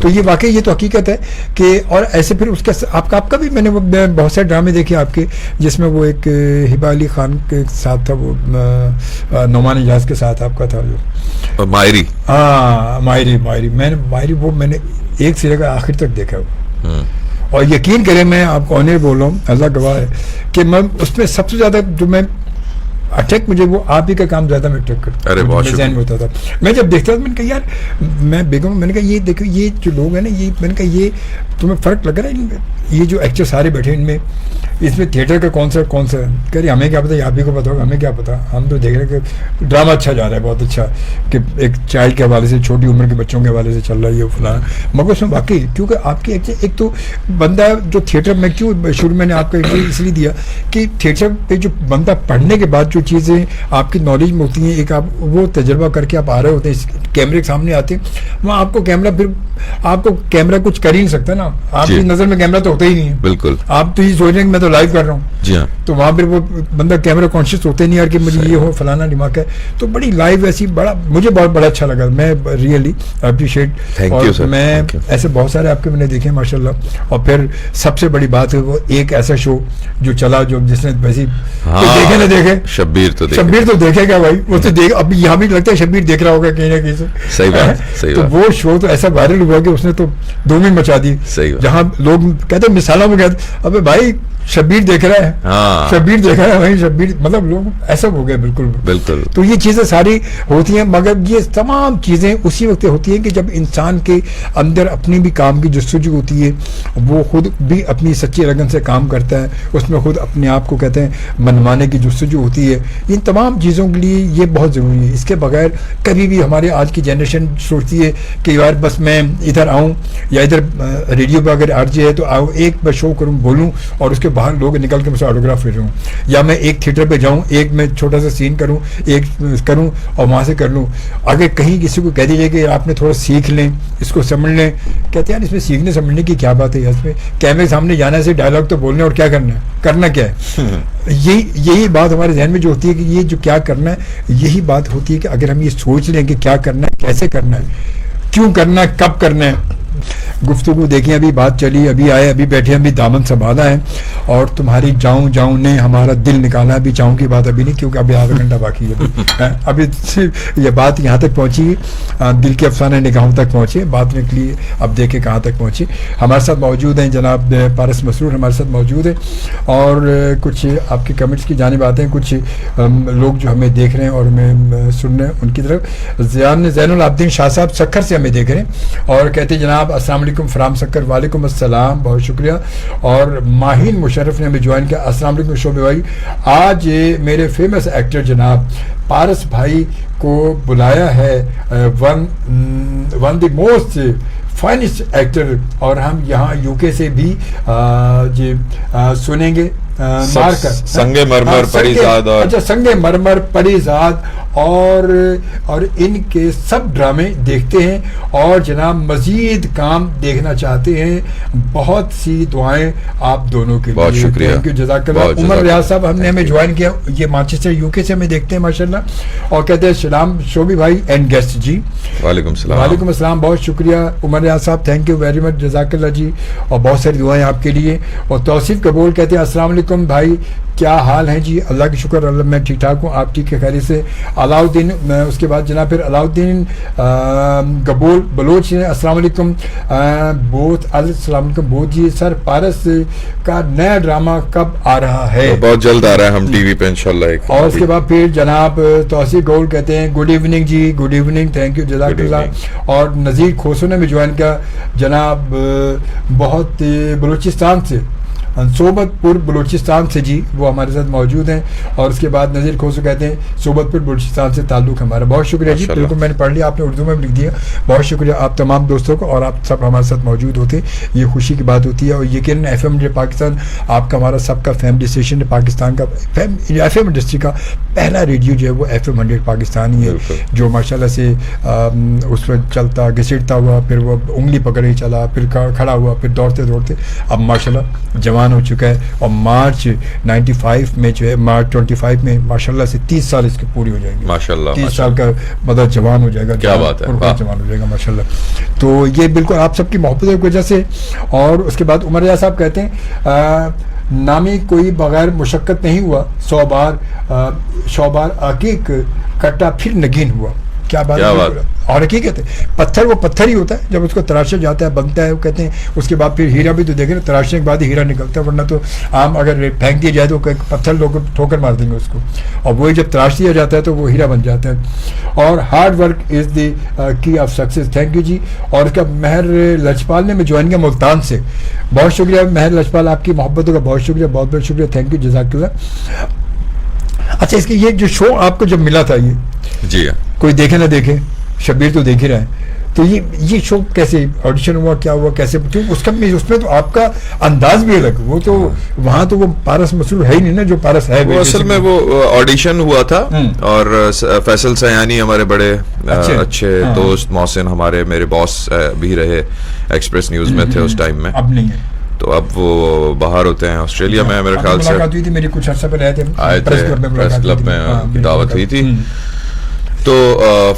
تو یہ واقعی یہ تو حقیقت ہے کہ, اور ایسے پھر اس کے آپ کا بھی میں نے بہت سارے ڈرامے دیکھے آپ کے, جس میں وہ ایک ہبہ علی خان کے ساتھ تھا, وہ نعمان اجاز کے ساتھ آپ کا تھا جو ماہری. ہاں, ماہری. میں نے ایک سرے کا آخر تک دیکھا وہ, اور یقین کریں میں آپ کو آنر بول رہا ہوں, اللہ گواہ ہے کہ میں اس میں سب سے زیادہ جو میں اٹیک, مجھے وہ آپ ہی کا کام زیادہ میں اٹیک کرتا ذہن میں ہوتا تھا. میں جب دیکھتا تھا میں نے کہا یار, میں بیگم, میں نے کہا یہ دیکھو یہ جو لوگ ہیں نا, یہ میں نے کہا یہ تمہیں فرق لگ رہا ہے, یہ جو ایکٹر سارے بیٹھے ان میں, اس میں تھیٹر کا کون سا کہہ رہے ہمیں کیا پتا, آپ ہی کو پتا ہوگا, ہمیں کیا پتا. ہم تو دیکھ رہے ہیں کہ ڈرامہ اچھا جا رہا ہے, بہت اچھا, کہ ایک چائلڈ کے حوالے سے, چھوٹی عمر کے بچوں کے حوالے سے چل رہا ہے یہ فلاں. مگر اس میں واقعی کیونکہ آپ کی ایک تو بندہ جو تھیٹر میں, کیوں شروع میں نے آپ کا اس لیے دیا کہ تھیٹر پہ جو بندہ پڑھنے کے بعد جو چیزیں آپ کی نالج میں ہوتی ہیں, ایک آپ وہ تجربہ کر کے آپ آ رہے ہوتے ہیں, کیمرے کے سامنے آتے ہیں, وہاں آپ کو کیمرہ, پھر آپ کو کیمرہ کچھ کر ہی نہیں سکتا نا, آپ کی نظر میں کیمرہ تو ہوتا ہی نہیں ہے. بالکل, آپ تو یہ سوچ رہے ہیں کہ میں تو لائیو کر رہا ہوں. جی ہاں, تو وہاں پھر وہ بندہ کیمرہ کانشیس ہوتے نہیں یار کہ مجھے یہ ہو فلانا دماغ ہے. تو بڑی لائیو ایسی, مجھے بہت بڑا اچھا لگا, میں ریئلی اپریشیٹ. اور میں ایسے بہت سارے آپ کے میں نے دیکھے ماشاء اللہ. اور پھر سب سے بڑی بات ہے وہ ایک ایسا شو جو چلا, جو جس نے ویسی دیکھے نہ دیکھے, شبیر تو دیکھے گا بھائی, وہ تو اب یہاں بھی لگتا ہے شبیر دیکھ رہا ہوگا کہیں نہ کہیں سے. صحیح بات. تو وہ شو تو ایسا وائرل ہوا کہ اس نے تو دھوم ہی مچا دی, جہاں لوگ کہتے تو مثالوں میں کہتے ابے بھائی شبیر دیکھ رہا ہے, ہاں شبیر دیکھ رہا ہے, وہی شبیر, مطلب لوگ ایسا ہو گیا بالکل بالکل. تو یہ چیزیں ساری ہوتی ہیں, مگر یہ تمام چیزیں اسی وقت ہوتی ہیں کہ جب انسان کے اندر اپنی بھی کام کی جستجو ہوتی ہے, وہ خود بھی اپنی سچی لگن سے کام کرتا ہے, اس میں خود اپنے آپ کو کہتے ہیں منوانے کی جستجو ہوتی ہے. ان تمام چیزوں کے لیے یہ بہت ضروری ہے. اس کے بغیر کبھی بھی ہمارے آج کی جنریشن سوچتی ہے کہ یار بس میں ادھر آؤں یا ادھر ریڈیو پہ اگر آر جے ہے تو آؤں, ایک میں شو کروں, بولوں, اور اس کے باہر لوگ نکل کے مجھ سے آٹوگراف لے رہوں, یا میں ایک تھیٹر پہ جاؤں, ایک میں چھوٹا سا سین کروں, ایک کروں اور وہاں سے کر لوں. اگر کہیں کسی کو کہہ دیجیے کہ آپ نے تھوڑا سیکھ لیں, اس کو سمجھ لیں, کہتے ہیں اس میں سیکھنے سمجھنے کی کیا بات ہے, اس میں کیمرے سامنے جانا سے ڈائلاگ تو بولنے, اور کیا کرنا کیا ہے. یہی بات ہمارے ذہن میں جو ہوتی ہے کہ یہ جو کیا کرنا ہے, یہی بات ہوتی ہے کہ اگر ہم یہ سوچ لیں کہ کیا کرنا ہے, کیسے کرنا ہے, کیوں کرنا ہے, کب کرنا ہے. گفتگو دیکھیں, ابھی بات چلی, ابھی آئے, ابھی بیٹھے, ابھی دامن سنبھالا ہے, اور تمہاری جاؤں نے ہمارا دل نکالا. ابھی جاؤں کی بات ابھی نہیں, کیونکہ ابھی آدھا گھنٹہ باقی ہے. ابھی یہ بات یہاں تک پہنچی, دل کے افسانے نگاہوں تک پہنچے, بات نکلی, اب دیکھیں کہاں تک پہنچی. ہمارے ساتھ موجود ہیں جناب پارس مسرور, ہمارے ساتھ موجود ہیں, اور کچھ آپ کے کمنٹس کی جانب آتے ہیں, کچھ لوگ جو ہمیں دیکھ رہے ہیں اور ہمیں سن رہے ہیں ان کی طرف. زین العابدین شاہ صاحب سکھر سے ہمیں دیکھ رہے ہیں اور کہتے ہیں جناب السلام علیکم فرام سکر. وعلیکم السلام, بہت شکریہ. اور ماہین مشرف نے ہمیں جوائن کیا, السلام علیکم شعبے بھائی. آج میرے فیمس ایکٹر جناب پارس بھائی کو بلایا ہے, one the most finest actor, اور ہم یہاں یو کے سے بھی سنیں گے. سنگ مرمر پریزاد, اچھا سنگ مرمر پریزاد, اور ان کے سب ڈرامے دیکھتے ہیں, اور جناب مزید کام دیکھنا چاہتے ہیں. بہت سی دعائیں آپ دونوں کے لیے. بہت شکریہ, جزاک اللہ. عمر ریاض صاحب ہم نے ہمیں جوائن کیا, یہ مانچسٹر یو کے سے ہمیں دیکھتے ہیں ماشاءاللہ, اور کہتے ہیں سلام شوبی بھائی اینڈ گیسٹ جی. وعلیکم السلام. وعلیکم السلام, بہت شکریہ عمر ریاض صاحب, تھینک یو ویری مچ, جزاک اللہ جی, اور بہت ساری دعائیں آپ کے لیے. اور توصیف قبول کہتے ہیں السلام علیکم بھائی, کیا حال ہیں جی؟ اللہ کی شکر, اللہ میں ٹھیک ٹھاک ہوں, آپ ٹھیک ہے خیریت سے. علاؤدین, اس کے بعد جناب پھر علاؤدین قبول بلوچ نے السلام علیکم بوتھ, السلام علیکم بوتھ جی. سر پارس کا نیا ڈرامہ کب آ رہا ہے؟ بہت جلد آ رہا ہے, ہم ٹی وی پہ انشاءاللہ. اور اس کے بعد پھر جناب توصیف قبول کہتے ہیں گڈ ایوننگ جی, گڈ ایوننگ, تھینک یو جزاک اللہ. اور نذیر کھوسو نے بھی جوائن کیا جناب, بہت بلوچستان سے, صوبت پور بلوچستان سے جی, وہ ہمارے ساتھ موجود ہیں. اور اس کے بعد نذیر کھوسو کہتے ہیں صوبت پور بلوچستان سے تعلق ہمارا. بہت شکریہ جی, بالکل میں نے پڑھ لیا, آپ نے اردو میں بھی لکھ دیا. بہت شکریہ آپ تمام دوستوں کو, اور آپ سب ہمارے ساتھ موجود ہوتے, یہ خوشی کی بات ہوتی ہے. اور یقیناً ایف ایم پاکستان آپ کا, ہمارا سب کا فیملی اسٹیشن ہے پاکستان کا. ایف ایم انڈسٹری کا پہلا ریڈیو جو ہے وہ ایف ایم 100 پاکستان ہی ہے, جو ماشاء اللہ سے اس میں چلتا گھسیٹتا ہوا, پھر وہ انگلی پکڑ ہی چلا, پھر کھڑا ہوا, پھر دوڑتے دوڑتے اب ماشاء اللہ جوان ہو چکا ہے. اور مارچ 95 میں جو ہے, مارچ 25 میں ماشاءاللہ سے 30 سال اس کے پوری ہو جائیں گے. ماشاءاللہ 30 سال کا مطلب جوان ہو جائے گا. کیا بات ہے, جوان ہو جائے گا ماشاءاللہ. تو یہ بالکل آپ سب کی محبت کی وجہ سے. اور اس کے بعد عمر ریاض صاحب کہتے ہیں نامی کوئی بغیر مشقت نہیں ہوا, 100 بار عقیق کٹا پھر نگین ہوا. کیا بات ہے. اور حقیقت ہے, پتھر وہ پتھر ہی ہوتا ہے, جب اس کو تراشا جاتا ہے بنتا ہے, وہ کہتے ہیں. اس کے بعد پھر ہیرا بھی تو دیکھیں نا, تراشنے کے بعد ہی ہیرا نکلتا ہے, ورنہ تو عام اگر پھینک دیا جائے تو پتھر لوگ ٹھوکر مار دیں گے اس کو, اور وہی جب تراش دیا جاتا ہے تو وہ ہیرا بن جاتا ہے. اور ہارڈ ورک از دی کی آف سکسیز, تھینک یو جی. اور اس کا مہر لجپال نے میں جوائن کیا ملتان سے, بہت شکریہ مہر لجپال, آپ کی محبتوں کا بہت شکریہ, بہت بہت شکریہ, تھینک یو جزاک اللہ. اچھا اس کے یہ جو شو آپ کو جب ملا تھا, یہ جی کوئی دیکھے نہ دیکھے, شبیر تو دیکھ ہی رہے ہیں, تو یہ شو کیسے آڈیشن ہوا, کیا ہوا, کیسے, اس میں تو آپ کا انداز بھی الگ, وہ تو وہاں تو وہ پارس مسرور ہے ہی نہیں نا جو پارس ہے. وہ اصل میں وہ آڈیشن ہوا تھا, اور فیصل سیانی ہمارے بڑے اچھے دوست, محسن ہمارے میرے باس بھی رہے, ایکسپریس نیوز میں تھے اس ٹائم میں, اب نہیں ہے. تو اب وہ باہر ہوتے ہیں آسٹریلیا میں, میرے خیال سے ملاقات ہوئی تھی میری, کچھ عرصہ پہ رہے تھے, آئے تھے پریس کلب میں دعوت ہوئی تھی. تو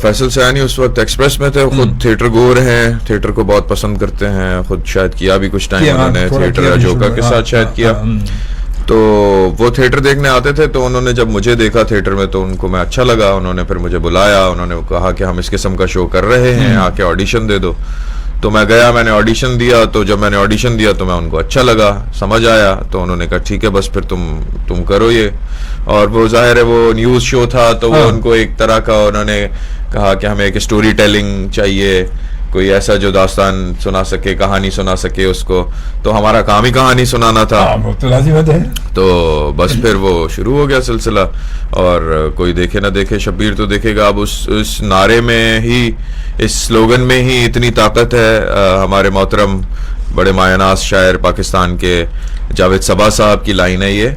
فیصل سیانی اس وقت ایکسپریس میں تھے, خود تھیٹر گور ہیں, تھیٹر کو بہت پسند کرتے ہیں, خود شاید کیا بھی کچھ ٹائم انہوں نے تھیٹر اجوکا کے ساتھ شاید کیا. تو وہ تھیٹر دیکھنے آتے تھے, تو انہوں نے جب مجھے دیکھا تھیٹر میں تو ان کو میں اچھا لگا, انہوں نے پھر مجھے بلایا, انہوں نے کہا کہ ہم اس قسم کا شو کر رہے ہیں, آ کے آڈیشن دے دو. تو میں گیا, میں نے آڈیشن دیا. تو جب میں نے آڈیشن دیا تو میں ان کو اچھا لگا, سمجھ آیا, تو انہوں نے کہا ٹھیک ہے بس پھر تم کرو یہ. اور وہ ظاہر ہے وہ نیوز شو تھا, تو وہ ان کو ایک طرح کا انہوں نے کہا کہ ہمیں ایک اسٹوری ٹیلنگ چاہیے, کوئی ایسا جو داستان سنا سکے, کہانی سنا سکے اس کو. تو ہمارا کام ہی کہانی سنانا تھا. تو بس پھر وہ شروع ہو گیا سلسلہ. اور کوئی دیکھے نہ دیکھے, شبیر تو دیکھے گا. اب اس نعرے میں ہی, اس سلوگن میں ہی اتنی طاقت ہے. ہمارے محترم بڑے مایہ ناز شاعر پاکستان کے جاوید صبا صاحب کی لائن ہے یہ,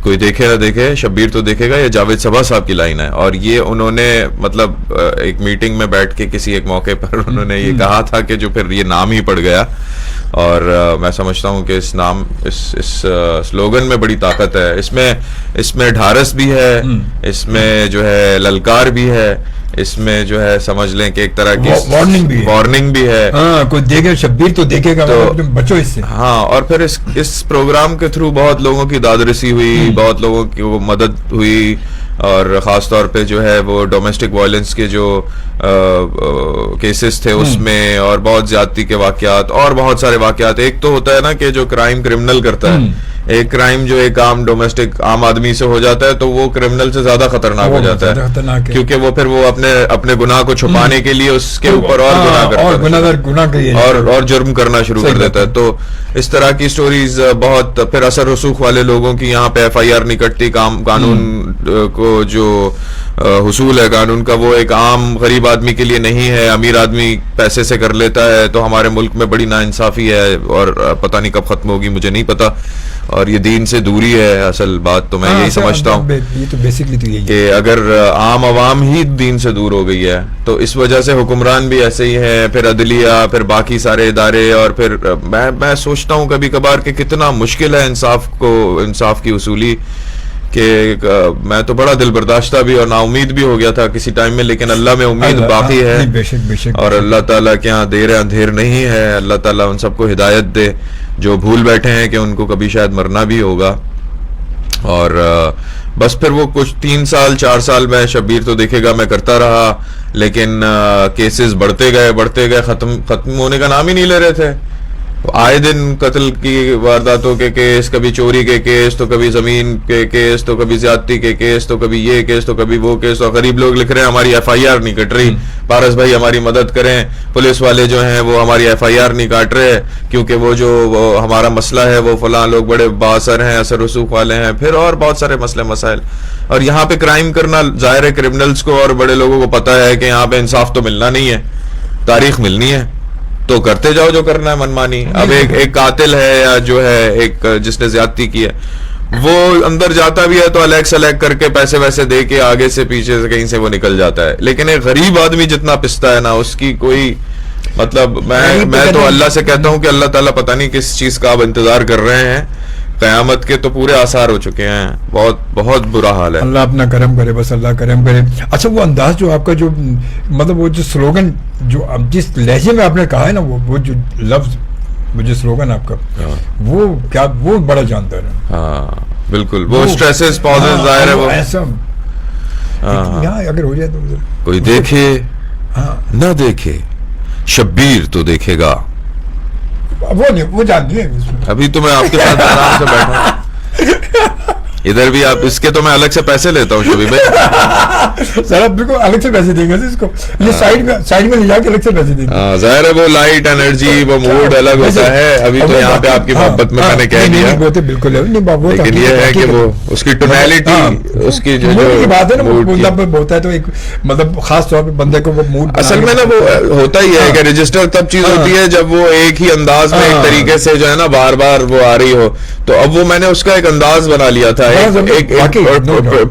کوئی دیکھے نہ دیکھے شبیر تو دیکھے گا, یہ جاوید صبا صاحب کی لائن ہے. اور یہ انہوں نے مطلب ایک میٹنگ میں بیٹھ کے کسی ایک موقع پر انہوں نے یہ کہا تھا کہ جو پھر یہ نام ہی پڑ گیا. اور میں سمجھتا ہوں کہ اس نام اس سلوگن میں بڑی طاقت ہے. اس میں ڈھارس بھی ہے, اس میں جو ہے للکار بھی ہے, اس میں جو ہے سمجھ لیں کہ ایک طرح کی وارننگ بھی ہے. کوئی دیکھے شبیر تو دیکھے گا, بچو اس سے. ہاں, اور پھر اس پروگرام کے تھرو بہت لوگوں کی داد رسی ہوئی, بہت لوگوں کی وہ مدد ہوئی. اور خاص طور پہ جو ہے وہ ڈومیسٹک وائلنس کے جو کیسز تھے اس میں, اور بہت زیادتی کے واقعات, اور بہت سارے واقعات. ایک تو ہوتا ہے نا کہ جو کرائم کرمنل کرتا ہے, ایک کرائم جو ایک عام ڈومیسٹک عام آدمی سے ہو جاتا ہے تو وہ کرمنل سے زیادہ خطرناک ہو جاتا ہے, کیونکہ وہ پھر وہ اپنے گناہ کو چھپانے کے لیے اس کے اوپر اور گناہ کرتا ہے اور جرم کرنا شروع کر دیتا ہے. تو اس طرح کی سٹوریز بہت, پھر اثر رسوخ والے لوگوں کی یہاں پہ ایف آئی آر نہیں کٹتی. قانون کو جو حصول ہے قانون کا, وہ ایک عام غریب آدمی کے لیے نہیں ہے, امیر آدمی پیسے سے کر لیتا ہے. تو ہمارے ملک میں بڑی ناانصافی ہے, اور پتہ نہیں کب ختم ہوگی, مجھے نہیں پتا. اور یہ دین سے دوری ہے اصل بات. تو میں یہی سمجھتا ہوں کہ اگر عام عوام ہی دین سے دور ہو گئی ہے تو اس وجہ سے حکمران بھی ایسے ہی ہیں, پھر عدلیہ, پھر باقی سارے ادارے. اور پھر میں سوچتا ہوں کبھی کبھار کہ کتنا مشکل ہے انصاف کی وصولی. کہ میں تو بڑا دل برداشتہ بھی اور نا امید بھی ہو گیا تھا کسی ٹائم میں, لیکن اللہ میں امید باقی ہے. اور اللہ تعالیٰ کے یہاں دیر اندھیر نہیں ہے. اللہ تعالیٰ ان سب کو ہدایت دے جو بھول بیٹھے ہیں کہ ان کو کبھی شاید مرنا بھی ہوگا. اور بس پھر وہ کچھ 3 سال 4 سال میں شبیر تو دیکھے گا میں کرتا رہا, لیکن کیسز بڑھتے گئے, ختم ہونے کا نام ہی نہیں لے رہے تھے. آئے دن قتل کی وارداتوں کے کیس, کبھی چوری کے کیس, تو کبھی زمین کے کیس, تو کبھی زیادتی کے کیس, تو کبھی یہ کیس, تو کبھی وہ کیس. اور غریب لوگ لکھ رہے ہیں ہماری ایف آئی آر نہیں کٹ رہی, پارس بھائی ہماری مدد کریں. پولیس والے جو ہیں وہ ہماری ایف آئی آر نہیں کاٹ رہے کیونکہ وہ جو ہمارا مسئلہ ہے وہ فلاں لوگ بڑے بااثر ہیں, اثر رسوخ والے ہیں. پھر اور بہت سارے مسئلے مسائل. اور یہاں پہ کرائم کرنا ظاہر ہے کرمنلز کو اور بڑے لوگوں کو پتہ ہے کہ یہاں پہ انصاف تو ملنا نہیں ہے, تاریخ ملنی ہے, تو کرتے جاؤ جو کرنا ہے منمانی. اب ایک قاتل ہے یا جو ہے ایک جس نے زیادتی کی ہے, وہ اندر جاتا بھی ہے تو الیک سلیک کر کے پیسے ویسے دے کے آگے سے پیچھے سے کہیں سے وہ نکل جاتا ہے. لیکن ایک غریب آدمی جتنا پستا ہے نا, اس کی کوئی مطلب, میں تو اللہ سے کہتا ہوں کہ اللہ تعالیٰ پتہ نہیں کس چیز کا آپ انتظار کر رہے ہیں. قیامت کے تو پورے آثار ہو چکے ہیں, بہت برا حال ہے. اللہ اپنا کرم کرے, بس اللہ کرم کرے. اچھا وہ انداز جو آپ کا جو مطلب وہ جو سلوگن جو جس لہجے میں آپ نے کہا ہے نا, وہ جو لفظ, وہ جو سلوگن آپ کا, وہ کیا وہ بڑا جاندار ہے. ہاں بالکل, وہ اسٹریسز پازز ظاہر ہے, وہ ایسا یہاں اگر ہو جائے تو کوئی دیکھے نہ دیکھے شبیر تو دیکھے گا. وہ جانتی ہے. ابھی تو میں آپ کے ساتھ آرام سے بیٹھا ہوں, ادھر بھی آپ اس کے تو میں الگ سے پیسے لیتا ہوں شبیر بھائی. سر آپ بالکل الگ سے پیسے دیں گے اس کو, یہ سائڈ میں لے جا کے الگ سے پیسے دیں گے. ظاہر ہے وہ لائٹ انرجی, وہ موڈ الگ ہوتا ہے. ابھی تو یہاں پہ آپ کی محبت میں نے کہہ دیا, بالکل, لیکن یہ ہے کہ وہ اس کی ٹونیلٹی, اس کی جو بات ہے نا, وہ ہوتا ہے تو ایک مطلب خاص طور پہ بندے کو وہ موڈ اصل میں نا وہ ہوتا ہی ہے کہ رجسٹر تب چیز ہوتی ہے جب وہ ایک ہی انداز میں ایک طریقے سے جو ہے نا بار بار وہ آ رہی ہو. تو اب وہ میں نے اس کا ایک انداز بنا لیا تھا, ایک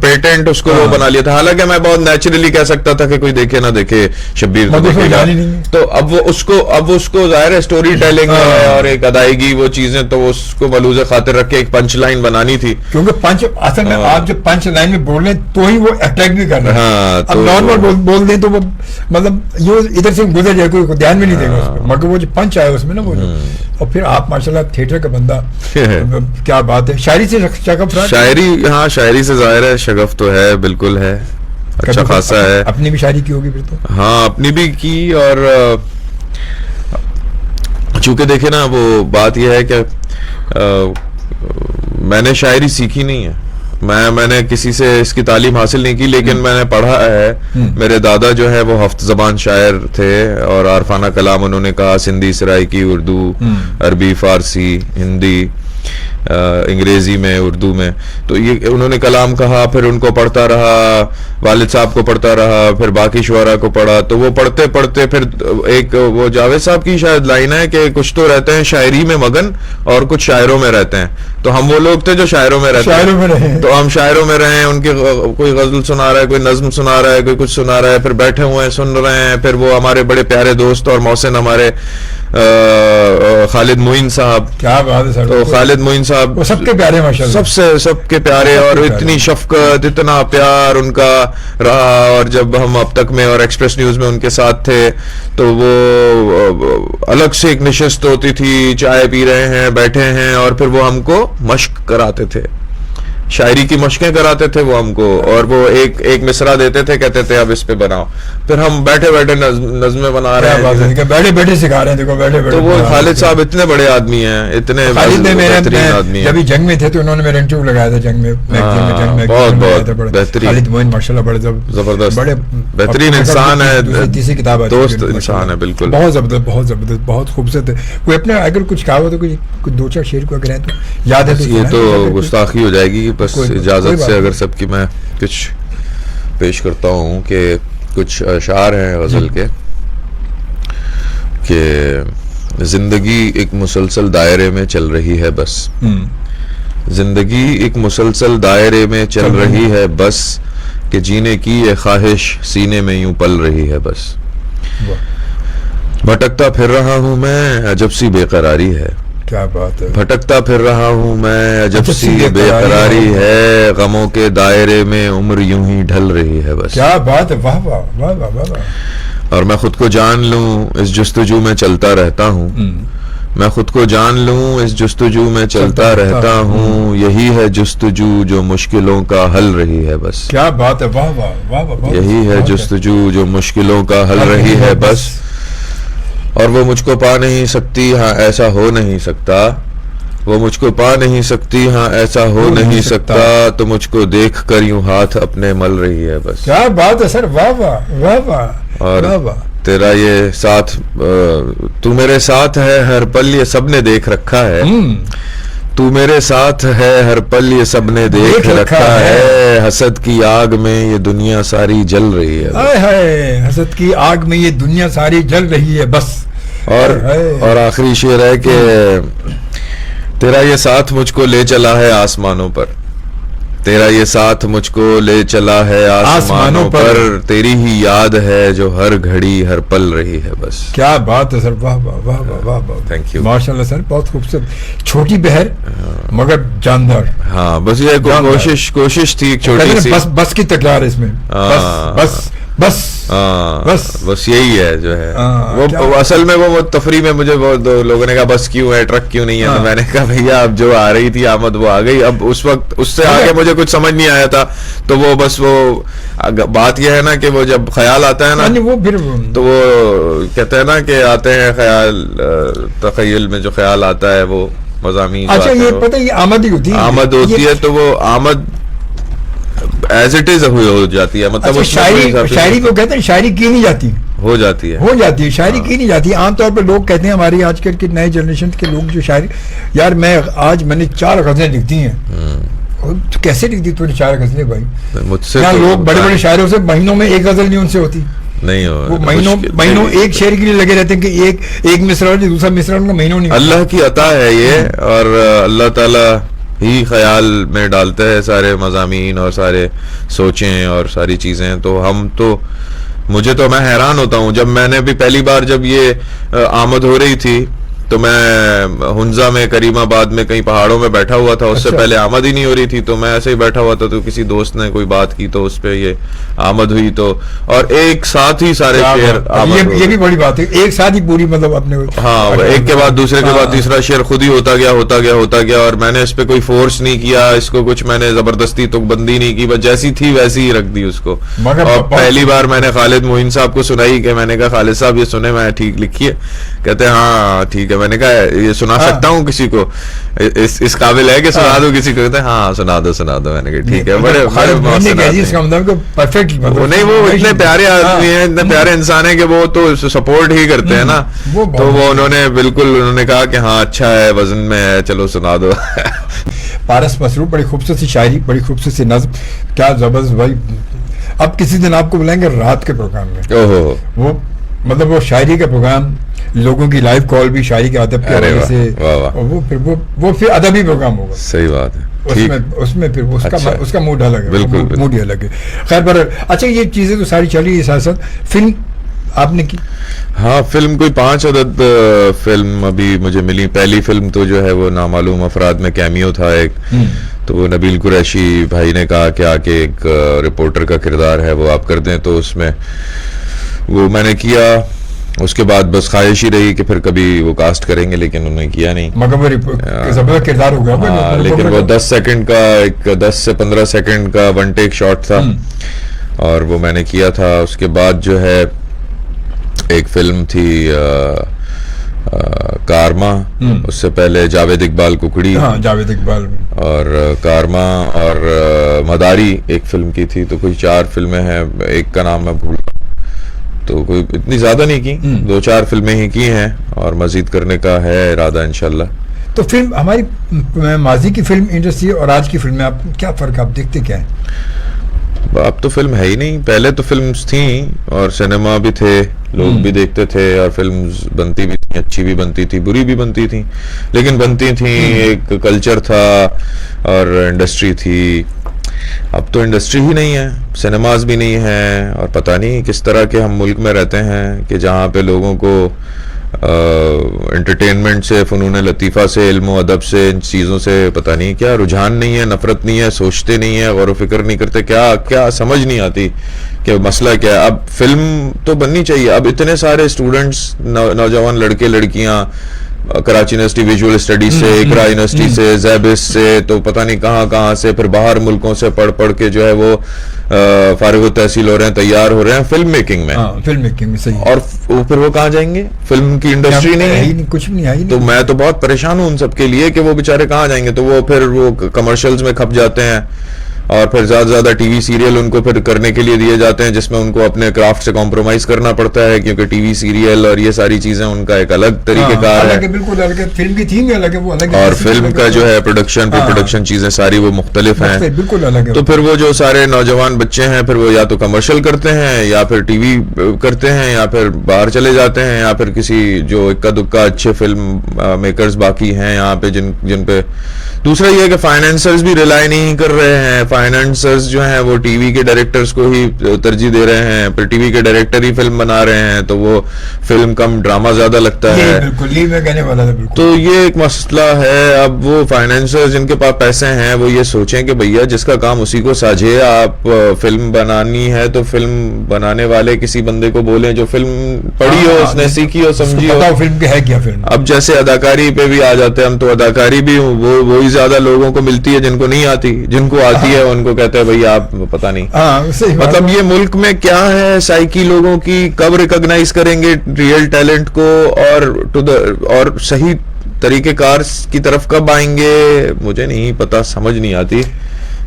پیٹنٹ اس کو وہ بنا لیا تھا. حالانکہ میں بہت نیچرلی کہہ سکتا تھا کہ کوئی دیکھے نہ دیکھے شبیر تو دیکھے گا. تو اب اس کو ظاہر ہے اسٹوری ٹیلنگ ہے اور ایک ادائیگی وہ چیزیں, تو اس کو ملوز خاطر رکھ کے ایک پنچ لائن بنانی تھی. کیونکہ پنچ اصل میں آپ جو پنچ لائن میں بول رہے ہیں تو ہی وہ اٹریکٹ بھی کر رہے ہیں. اب نارمل بول دیں تو وہ مطلب یہ ادھر سے گزر جائے, کوئی دھیان بھی نہیں دے گا اس پہ. مگر وہ جو پنچ آیا اس میں نا وہ, اور پھر آپ ماشاءاللہ تھیٹر کا بندہ, کیا بات ہے. شاعری سے شغف رہا, شاعری, ہاں شاعری سے ظاہر ہے شغف تو ہے, بالکل ہے, اچھا خاصا ہے. اپنی بھی شاعری کی ہوگی پھر تو. ہاں اپنی بھی کی, اور چونکہ دیکھیں نا وہ بات یہ ہے کہ میں نے شاعری سیکھی نہیں ہے, میں نے کسی سے اس کی تعلیم حاصل نہیں کی, لیکن میں نے پڑھا ہے. میرے دادا جو ہے وہ ہفت زبان شاعر تھے اور عارفانہ کلام انہوں نے کہا, سندھی, سرائکی, اردو, عربی, فارسی, ہندی, انگریزی میں, اردو میں. تو یہ انہوں نے کلام کہا, پھر ان کو پڑھتا رہا, والد صاحب کو پڑھتا رہا, پھر باقی شعراء کو پڑھا. تو وہ پڑھتے پڑھتے پھر ایک وہ جاوید صاحب کی شاید لائن ہے کہ کچھ تو رہتے ہیں شاعری میں مگن اور کچھ شاعروں میں رہتے ہیں. تو ہم وہ لوگ تھے جو شاعروں میں رہتے ہیں, تو ہم شاعروں میں رہے ہیں. ان کی کوئی غزل سنا رہا ہے, کوئی نظم سنا رہا ہے, کوئی کچھ سنا رہا ہے, پھر بیٹھے ہوئے ہیں سن رہے ہیں. پھر وہ ہمارے بڑے پیارے دوست اور محسن ہمارے خالد معین صاحب, کیا بات ہے سر, تو خالد معین صاحب سب کے پیارے ماشاءاللہ, سب کے پیارے, اور اتنی شفقت, اتنا پیار ان کا رہا. اور جب ہم اب تک میں اور ایکسپریس نیوز میں ان کے ساتھ تھے تو وہ الگ سے ایک نشست ہوتی تھی, چائے پی رہے ہیں, بیٹھے ہیں, اور پھر وہ ہم کو مشق کراتے تھے, شاعری کی مشقیں کراتے تھے وہ ہم کو. اور وہ ایک مصرع دیتے تھے, کہتے تھے اب اس پہ بناؤ. پھر ہم بیٹھے بیٹھے نظمیں بنا رہے ہیں, بیٹھے بیٹھے سکھا رہے ہیں. دیکھو بیٹھے بیٹھے. تو وہ خالد صاحب اتنے بڑے آدمی ہیں, اتنے بہترین آدمی ہیں. جب جنگ میں تھے تو انہوں نے میرا انٹرویو لگایا تھا جنگ میں, بہت بہترین خالد معین ماشاءاللہ بڑے زبردست, بڑے بہترین انسان ہے, تیسری کتاب ہے, دوست انسان ہے, بالکل بہت زبردست, بہت زبردست, بہت خوبصورت ہے. کوئی اپنے اگر کچھ کہا ہو تو کچھ دو چار شعر کو اگر ہے تو یاد ہے تو یہ تو گستاخی ہو جائے گی. بس اجازت سے اگر سب کی میں کچھ پیش کرتا ہوں کہ کچھ اشعار ہیں غزل کے, کہ زندگی ایک مسلسل دائرے میں چل رہی ہے بس, زندگی ایک مسلسل دائرے میں چل رہی ہے بس, کہ جینے کی یہ خواہش سینے میں یوں پل رہی ہے بس. بھٹکتا پھر رہا ہوں میں, عجب سی بے قراری ہے. کیا بات ہے. بھٹکتا پھر رہا ہوں میں, عجب سی بے قراری ہے, غموں کے دائرے میں عمر یوں ہی ڈھل رہی ہے بس. کیا بات ہے, واہ واہ واہ واہ واہ. اور میں خود کو جان لوں اس جستجو میں چلتا رہتا ہوں, میں خود کو جان لوں اس جستجو میں چلتا رہتا ہوں, یہی ہے جستجو جو مشکلوں کا حل رہی ہے بس. کیا بات ہے, واہ واہ واہ واہ. یہی ہے جستجو جو مشکلوں کا حل رہی ہے بس. اور وہ مجھ کو پا نہیں سکتی, ہاں ایسا ہو نہیں سکتا, وہ مجھ کو پا نہیں سکتی, ہاں ایسا ہو نہیں سکتا, تو مجھ کو دیکھ کر یوں ہاتھ اپنے مل رہی ہے بس. کیا بات ہے سر, واہ واہ واہ واہ. اور تیرا یہ ساتھ, تو میرے ساتھ ہے ہر پل یہ سب نے دیکھ رکھا ہے, تو میرے ساتھ ہے ہر پل یہ سب نے دیکھ رکھا ہے, حسد کی آگ میں یہ دنیا ساری جل رہی ہے. ہائے ہائے, حسد کی آگ میں یہ دنیا ساری جل رہی ہے بس. اور آخری شعر ہے کہ تیرا یہ ساتھ مجھ کو لے چلا ہے آسمانوں پر, تیرا یہ ساتھ مجھ کو لے چلا ہے آسمانوں پر, تیری ہی یاد ہے جو ہر گھڑی ہر پل رہی ہے بس. کیا بات ہے سر, واہ واہ واہ واہ واہ. تھینک یو, ماشاءاللہ سر, بہت خوبصورت. چھوٹی بہر مگر جاندار. ہاں بس یہ کوشش تھی ایک چھوٹی سی, بس کی تکرار اس میں, بس بس بس بس یہی ہے جو ہے. وہ اصل میں وہ تفریح میں مجھے بہت لوگوں نے کہا بس کیوں ہے, ٹرک کیوں نہیں ہے, تو میں نے کہا بھیا اب جو آ رہی تھی آمد وہ آ گئی. اب اس وقت اس سے آگے مجھے کچھ سمجھ نہیں آیا تھا, تو وہ بس وہ بات یہ ہے نا کہ وہ جب خیال آتا ہے نا وہ پھر تو وہ کہتے ہیں نا کہ آتے ہیں خیال, تخیل میں جو خیال آتا ہے وہ مضامین. اچھا یہ پتہ یہ آمد ہی ہوتی ہے, آمد ہوتی ہے, تو وہ آمد ایز اٹ از ہو جاتی ہے. مطلب شاعری کو کہتے ہیں شاعری کی نہیں جاتی, ہو جاتی ہے شاعری کی نہیں جاتی. عام طور پر لوگ کہتے ہیں, ہماری آج کل کے نئے جنریشن کے لوگ جو شاعری, یار میں نے 4 غزلیں لکھ دی ہیں. کیسے لکھ دی تو نے 4 غزلیں بھائی؟ مجھ سے لوگ بڑے بڑے شاعروں سے مہینوں میں 1 غزل نہیں ان سے ہوتی, نہیں وہ مہینوں ایک شعر کے لیے لگے رہتے ہیں کہ ایک مصرع دوسرا مصرع ان کا مہینوں نہیں. اللہ کی عطا ہے یہ, اور اللہ تعالی ہی خیال میں ڈالتا ہے سارے مضامین اور سارے سوچیں اور ساری چیزیں. تو میں حیران ہوتا ہوں, جب میں نے بھی پہلی بار جب یہ آمد ہو رہی تھی تو میں ہنزا میں, کریم آباد میں کہیں پہاڑوں میں بیٹھا ہوا تھا. اس سے پہلے آمد ہی نہیں ہو رہی تھی, تو میں ایسے ہی بیٹھا ہوا تھا, تو کسی دوست نے کوئی بات کی تو اس پہ یہ آمد ہوئی, تو اور ایک ساتھ ہی سارے شعر. یہ بھی بڑی بات ہے, ایک ساتھ ہی پوری, مطلب اپنے, ہاں ایک کے بعد دوسرے کے بعد تیسرا شعر خود ہی ہوتا گیا. اور میں نے اس پہ کوئی فورس نہیں کیا, اس کو کچھ میں نے زبردستی تو بندی نہیں کی, بس جیسی تھی ویسی ہی رکھ دی اس کو. اور پہلی بار میں نے خالد معین صاحب کو سنائی کہ میں نے کہا خالد صاحب یہ سنے, میں ٹھیک لکھی ہے, کہتے ہیں ہاں ٹھیک ہے. میں نے کہا یہ سنا سکتا ہوں کسی کو, اس قابل ہے کہ سنا دو کسی کو؟ کہتے ہیں ہاں سنا دو. میں نے کہا ٹھیک ہے. بڑے پرفیکٹ نہیں, وہ اتنے پیارے آدمی ہیں, اتنے پیارے انسان ہیں کہ وہ تو سپورٹ ہی کرتے ہیں نا. تو وہ انہوں نے بالکل انہوں نے کہا کہ ہاں اچھا ہے, وزن میں ہے, چلو سنا دو. پارس مسروق, بڑی خوبصورت سی شاعری, بڑی خوبصورت سی نظم, کیا زبردست بھائی. اب کسی دن آپ کو بلائیں گے رات کے پروگرام میں, وہ مطلب وہ شاعری کا پروگرام, لوگوں کی لائیو کال بھی شاعری کے ادب کے حوالے سے, وہ پھر ادبی پروگرام ہوگا. صحیح بات ہے. اس میں پھر اس کا موڈ الگ ہے, بالکل موڈ ہی الگ ہے. خیر پر اچھا, یہ چیزیں تو ساری چلی, ساتھ ساتھ فلم آپ نے کی؟ ہاں, فلم کوئی 5 عدد فلم ابھی مجھے ملی. پہلی فلم تو جو ہے وہ نامعلوم افراد میں کیمیو تھا ایک, تو وہ نبیل قریشی بھائی نے کہا کہ آ کے ایک رپورٹر کا کردار ہے وہ آپ کر دیں, تو اس میں وہ میں نے کیا. اس کے بعد بس خواہش ہی رہی کہ پھر کبھی وہ کاسٹ کریں گے, لیکن انہوں نے کیا نہیں. مگر زبردست کردار ہو گیا. لیکن وہ 10 سیکنڈ کا, ایک 10 سے 15 سیکنڈ کا ون ٹیک شاٹ تھا, اور وہ میں نے کیا تھا. اس کے بعد جو ہے ایک فلم تھی کارما, اس سے پہلے جاوید اقبال ککڑی, جاوید اقبال, اور کارما اور مداری ایک فلم کی تھی. تو کوئی 4 فلمیں ہیں, ایک کا نام میں بھول گیا. تو کوئی اتنی زیادہ نہیں کی, 2-4 فلمیں ہی کی ہیں, اور مزید کرنے کا ہے ارادہ انشاءاللہ. تو فلم ہماری ماضی کی فلم انڈسٹری اور آج کی فلم میں آپ کیا فرق آپ دیکھتے کیا ہے؟ اب تو فلم ہے ہی نہیں. پہلے تو فلمز تھیں اور سینما بھی تھے, لوگ بھی دیکھتے تھے, اور فلمز بنتی بھی تھیں, اچھی بھی بنتی تھی, بری بھی بنتی تھیں, لیکن بنتی تھیں. ایک کلچر تھا اور انڈسٹری تھی. اب تو انڈسٹری ہی نہیں ہے, سینماز بھی نہیں ہیں, اور پتہ نہیں کس طرح کے ہم ملک میں رہتے ہیں کہ جہاں پہ لوگوں کو انٹرٹینمنٹ سے, فنون لطیفہ سے, علم و ادب سے, ان چیزوں سے پتہ نہیں کیا رجحان نہیں ہے, نفرت نہیں ہے, سوچتے نہیں ہیں, غور و فکر نہیں کرتے, کیا سمجھ نہیں آتی کہ مسئلہ کیا ہے. اب فلم تو بننی چاہیے. اب اتنے سارے اسٹوڈنٹس, نوجوان لڑکے لڑکیاں کراچی یونیورسٹی ویژول اسٹڈیز سے, اقرا یونیورسٹی سے, زیبس سے, تو پتہ نہیں کہاں سے, پھر باہر ملکوں سے پڑھ کے جو ہے وہ فارغ التحصیل ہو رہے ہیں, تیار ہو رہے ہیں فلم میکنگ میں. فلم میکنگ میں صحیح. اور پھر وہ کہاں جائیں گے؟ فلم کی انڈسٹری نہیں ہے, کچھ بھی نہیں. تو میں تو بہت پریشان ہوں ان سب کے لیے کہ وہ بیچارے کہاں جائیں گے. تو وہ پھر وہ کمرشلز میں کھپ جاتے ہیں, اور پھر زیادہ سے زیادہ ٹی وی سیریل ان کو پھر کرنے کے لیے دیے جاتے ہیں, جس میں ان کو اپنے کرافٹ سے کمپرومائز کرنا پڑتا ہے, کیونکہ ٹی وی سیریل اور یہ ساری چیزیں ان کا ایک الگ طریقہ کار ہے, بالکل الگ. فلم کی تھیم الگ ہے, وہ الگ ہے, اور فلم کا جو ہے پروڈکشن چیزیں ساری وہ مختلف ہیں, بالکل الگ ہے. تو پھر وہ جو سارے نوجوان بچے ہیں, پھر وہ یا تو کمرشل کرتے ہیں, یا پھر ٹی وی کرتے ہیں, یا پھر باہر چلے جاتے ہیں, یا پھر کسی جو اکا دکا اچھے فلم میکرز باقی ہیں یہاں پہ, جن پہ. دوسرا یہ ہے کہ فائنینسرز بھی ریلائی نہیں کر رہے ہیں. فائنینسرز جو ہیں وہ ٹی وی کے ڈائریکٹرز کو ہی ترجیح دے رہے ہیں, پھر ٹی وی کے ڈائریکٹر ہی فلم بنا رہے ہیں, تو وہ فلم کم ڈرامہ زیادہ لگتا ہے. بالکل یہ میں کہنے والا تھا. تو یہ ایک مسئلہ ہے. اب وہ فائنینسرز جن کے پاس پیسے ہیں وہ یہ سوچیں کہ بھیا جس کا کام اسی کو ساجھے. آپ فلم بنانی ہے تو فلم بنانے والے کسی بندے کو بولیں جو فلم پڑھی ہو, اس نے سیکھی ہو, سمجھی ہو. فلم کے ہے کیا فلم. اب جیسے اداکاری پہ بھی آ جاتے ہیں ہم, تو اداکاری بھی وہی زیادہ لوگوں کو ملتی ہے جن کو نہیں آتی. جن کو آتی ہے ان کو کہتے ہیں بھائی آپ پتہ نہیں. مطلب یہ ملک میں کیا ہے سائیکی لوگوں کی, کب ریکگنائز کریں گے ریئل ٹیلنٹ کو, اور صحیح طریقہ کار کی طرف کب آئیں گے, مجھے نہیں پتا, سمجھ نہیں آتی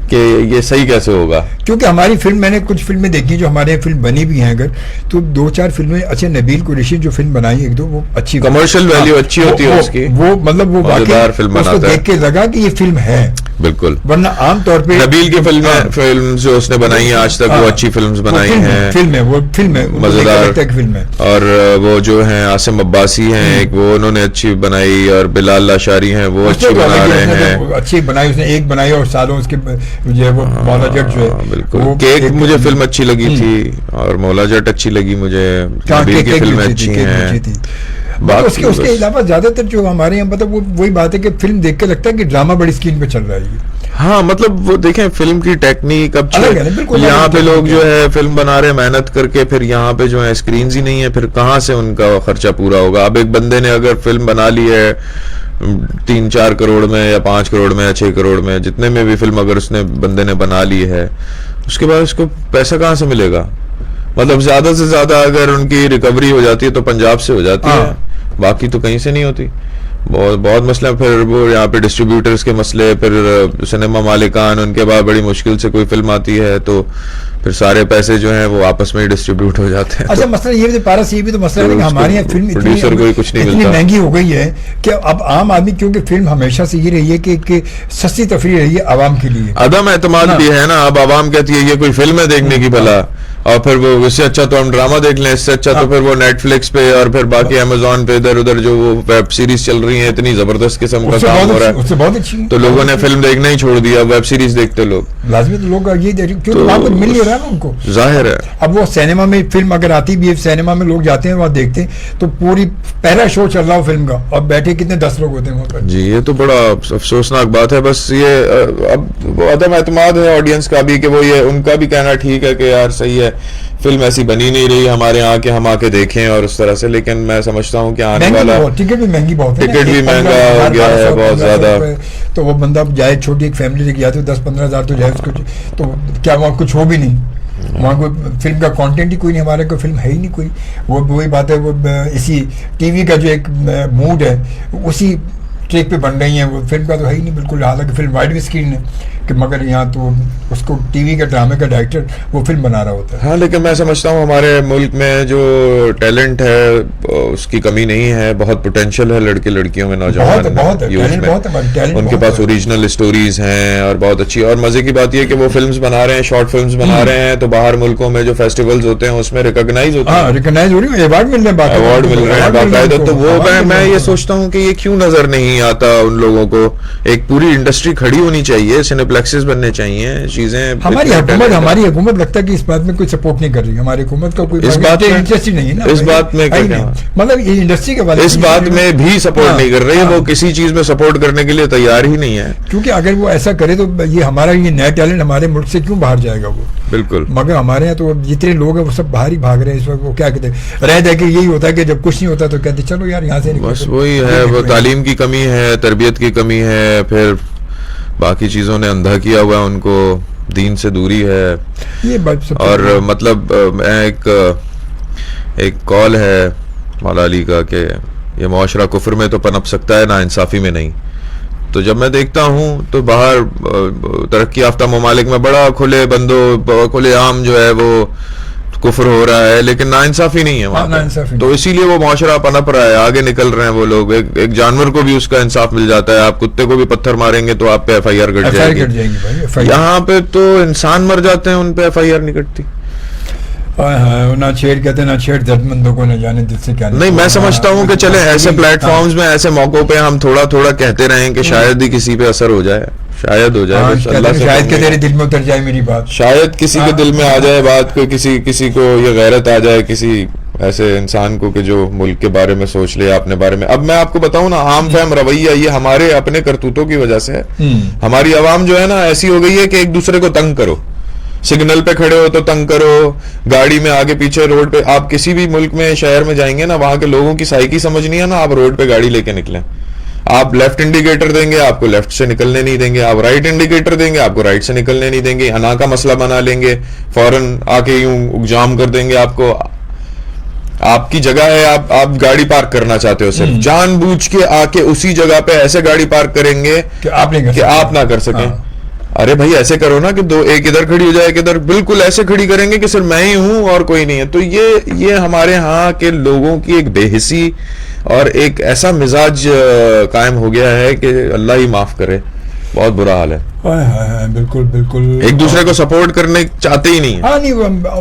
کہ یہ صحیح کیسے ہوگا. کیونکہ ہماری فلم, میں نے کچھ فلمیں دیکھی جو ہمارے فلم بنی بھی ہیں, اگر تو 2-4 فلمیں اچھے, نبیل قریشی جو فلم بنائی 1-2 وہ اچھی, کمرشل ویلیو اچھی ہوتی ہے اس کی, وہ مطلب وہ مزیدار فلم بناتا ہے, دیکھ کے لگا کہ یہ فلم ہے. بالکل. ورنہ عام طور پہ نبیل کی فلم جو اس نے بنائی ہیں آج تک وہ اچھی فلمز بنائی ہیں, فلم ہے مزیدار فلم ہے. اور وہ جو ہیں عاصم عباسی ہیں ایک, وہ انہوں نے اچھی بنائی, اور بلال لاشاری ہیں وہ اچھی بنا رہے ہیں, اچھی بنائی. اس نے ایک بنائی اور سالوں اس کے جو ہے وہ مولا جٹ جو ہے, بالکل. کیک مجھے فلم اچھی لگی تھی, اور مولا جٹ اچھی لگی مجھے. نبیل کی فلمیں اچھی ہیں. اس کے علاوہ زیادہ تر جو ہمارے یہاں مطلب وہی بات ہے کہ فلم دیکھ کے لگتا ہے کہ ڈرامہ بڑی اسکرین پہ چل رہا ہے. ہاں مطلب وہ دیکھیں فلم کی ٹیکنیک اب یہاں پہ لوگ جو ہے فلم بنا رہے ہیں محنت کر کے, پھر یہاں پہ جو ہے اسکرینز ہی نہیں ہے, پھر کہاں سے ان کا خرچہ پورا ہوگا. اب ایک بندے نے اگر فلم بنا لی ہے 3-4 کروڑ میں, یا 5 کروڑ میں, یا 6 کروڑ میں, جتنے میں بھی فلم اگر اس نے بندے نے بنا لی ہے, اس کے بعد اس کو پیسہ کہاں سے ملے گا. مطلب زیادہ سے زیادہ اگر ان کی ریکوری ہو جاتی ہے تو پنجاب سے ہو جاتی ہے, باقی تو کہیں سے نہیں ہوتی. بہت مسئلہ. پھر وہ یہاں پہ ڈسٹریبیوٹرز کے مسئلے, پھر سنیما مالکان, ان کے بعد بڑی مشکل سے کوئی فلم آتی ہے تو پھر سارے پیسے جو ہیں وہ آپس میں ہی ڈسٹریبیوٹ ہو جاتے ہیں. اچھا مسئلہ یہ بھی پارس, یہ بھی تو مسئلہ ہے کہ ہمارے یہاں فلم پروڈیوسر کو کچھ نہیں ملتا, مہنگی ہو گئی ہے کہ اب عام آدمی, کیونکہ فلم ہمیشہ سے یہ رہی ہے کہ سستی تفریح رہی ہے عوام کے لیے. عدم اعتماد بھی ہے نا. اب عوام کہتی ہے یہ کوئی فلم ہے دیکھنے کی بھلا, اور پھر وہ اس سے اچھا تو ہم ڈرامہ دیکھ لیں, اس سے اچھا تو پھر وہ نیٹ فلکس پہ اور پھر باقی امیزون پہ ادھر ادھر جو وہ ویب سیریز چل رہی ہیں, اتنی زبردست قسم کا کام ہو رہا ہے, بہت اچھی, تو لوگوں نے فلم دیکھنا ہی چھوڑ دیا, ویب سیریز دیکھتے لوگ. لازمی تو لوگ یہ دیکھ, کیونکہ وہاں پر مل نہیں رہا نا ان کو, ظاہر ہے. اب وہ سینما میں فلم اگر آتی بھی ہے, سینما میں لوگ جاتے ہیں وہاں دیکھتے ہیں تو پوری پہلا شو چل رہا ہو فلم کا اور بیٹھے کتنے 10 لوگ ہوتے ہیں وہاں پر. جی یہ تو بڑا افسوسناک بات ہے. بس یہ اب وہ عدم اعتماد ہے آڈینس کا بھی, کہ وہ یہ ان کا بھی کہنا ٹھیک ہے کہ یار صحیح ہے فلم ایسی بنی نہیں رہی ہمارے یہاں کہ ہم آ کے دیکھیں اور اس طرح سے, لیکن میں سمجھتا ہوں کہ آنے والا ٹکٹ بھی مہنگی بہت ہے, ٹکٹ بھی مہنگا ہو گیا ہے بہت زیادہ. تو وہ بندہ جائے, چھوٹی ایک فیملی لے کے جاتے 10-15 ہزار تو جائے اس کو, تو کیا وہاں کچھ ہو بھی نہیں, وہاں کوئی فلم کا کانٹینٹ ہی کوئی نہیں, ہمارے کوئی فلم ہے ہی نہیں کوئی. وہ وہی بات ہے, وہ اسی ٹی وی کا جو ایک موڈ ہے اسی ٹریک پہ بن رہی ہیں, وہ فلم کا تو ہے ہی نہیں بالکل. حالانکہ فلم وائڈ اسکرین ہے کہ مگر یہاں تو اس کو ٹی وی کا ڈرامے کا ڈائریکٹر وہ فلم بنا رہا ہوتا ہے. ہاں لیکن میں سمجھتا ہوں ہمارے ملک میں جو ٹیلنٹ ہے اس کی کمی نہیں ہے, بہت پوٹینشیل ہے لڑکے لڑکیوں میں, نوجوان یوتھ میں, ان کے پاس اوریجنل اسٹوریز ہیں اور بہت اچھی. اور مزے کی بات یہ کہ وہ فلمز بنا رہے ہیں, شارٹ فلمز بنا رہے ہیں, تو باہر ملکوں میں جو فیسٹیولز ہوتے ہیں اس میں ریکگنائز ہوتے ہیں, ریکگنائز ہو رہی ہے, ایوارڈ مل رہے ہیں, ایوارڈ مل رہے ہیں باقاعدہ. تو وہ میں یہ سوچتا ہوں کہ یہ کیوں نظر نہیں آتا ان لوگوں کو. ایک پوری انڈسٹری کھڑی ہونی چاہیے, سینیپلیکسز بننے چاہیے چیزیں. ہماری حکومت لگتا ہے کہ اس بات میں کوئی سپورٹ نہیں کر رہی, ہماری حکومت کا کوئی اس بات میں انٹرسٹ ہی نہیں ہے نا, اس بات میں مطلب یہ انڈسٹری کے بارے اس بات میں بھی سپورٹ نہیں کر رہی, وہ کسی چیز میں سپورٹ کرنے کے لیے تیار ہی نہیں ہے. کیونکہ اگر وہ ایسا کرے تو یہ ہمارا یہ نیا ٹیلنٹ ہمارے ملک سے کیوں باہر جائے گا وہ. بالکل. مگر ہمارے یہاں تو جتنے لوگ ہیں وہ سب باہر ہی بھاگ رہے ہیں اس وقت. وہ کیا کہتے ہیں, رہ دے کے یہی ہوتا ہے کہ جب کچھ نہیں ہوتا تو کہتے چلو یار یہاں سے, بس وہی ہے. وہ تعلیم کی کمی ہے, تربیت کی کمی ہے, پھر باقی چیزوں نے اندھا کیا ہوا ہے ان کو, دین سے دوری ہے. اور مطلب ایک قول ہے مولا علی کا کہ یہ معاشرہ کفر میں تو پنپ سکتا ہے, نا انصافی میں نہیں. تو جب میں دیکھتا ہوں تو باہر ترقی یافتہ ممالک میں بڑا کھلے عام جو ہے وہ کفر ہو رہا ہے, لیکن نا انصافی نہیں ہے وہاں. تو اسی لیے وہ معاشرہ پنپ رہا ہے, آگے نکل رہے ہیں وہ لوگ. ایک جانور کو بھی اس کا انصاف مل جاتا ہے, آپ کتے کو بھی پتھر ماریں گے تو آپ پہ ایف آئی آر کٹ جائے گی. یہاں پہ تو انسان مر جاتے ہیں, ان پہ ایف آئی آر نہیں کٹتی. نہ چھیڑ کہتے نہ چھیڑ درد مندوں کو, نہ جانے دل سے کیا نہیں. میں سمجھتا ہوں کہ چلے ایسے پلیٹ فارمز میں, ایسے موقعوں پہ ہم تھوڑا تھوڑا کہتے رہیں کہ شاید ہی کسی پہ اثر ہو جائے, شاید ہو جائے, شاید کہ تیرے دل میں اتر جائے میری بات, شاید کسی کے دل میں آ جائے بات, کوئی کسی کو یہ غیرت آ جائے کسی ایسے انسان کو کہ جو ملک کے بارے میں سوچ لے, اپنے بارے میں. اب میں آپ کو بتاؤں نا, عام فہم رویہ یہ ہمارے اپنے کرتوتوں کی وجہ سے ہے. ہماری عوام جو ہے نا ایسی ہو گئی ہے کہ ایک دوسرے کو تنگ کرو, سگنل پہ کھڑے ہو تو تنگ کرو, گاڑی میں آگے پیچھے روڈ پہ. آپ کسی بھی ملک میں شہر میں جائیں گے نا, وہاں کے لوگوں کی سائیکی سمجھنی ہے نا, آپ روڈ پہ گاڑی لے کے نکلیں. آپ لیفٹ انڈیکیٹر دیں گے, آپ کو لیفٹ سے نکلنے نہیں دیں گے. آپ رائٹ انڈیکیٹر دیں گے, آپ کو رائٹ سے نکلنے نہیں دیں گے. انا کا مسئلہ بنا لیں گے, فوراً آ کے یوں جام کر دیں گے آپ کو. آپ کی جگہ ہے, آپ گاڑی پارک کرنا چاہتے ہو, صرف جان بوجھ کے آ کے اسی جگہ پہ ایسے گاڑی پارک کریں گے کہ آپ نہ کر سکیں. ارے بھائی ایسے کرو نا کہ ایک ادھر کھڑی ہو جائے, ایک ادھر. بالکل ایسے کھڑی کریں گے کہ صرف میں ہی ہوں اور کوئی نہیں ہے. تو یہ ہمارے ہاں کے لوگوں کی ایک بے حسی اور ایک ایسا مزاج قائم ہو گیا ہے کہ اللہ ہی معاف کرے, بہت برا حال ہے. بالکل بالکل, ایک دوسرے کو سپورٹ کرنے چاہتے ہی نہیں. ہاں نہیں,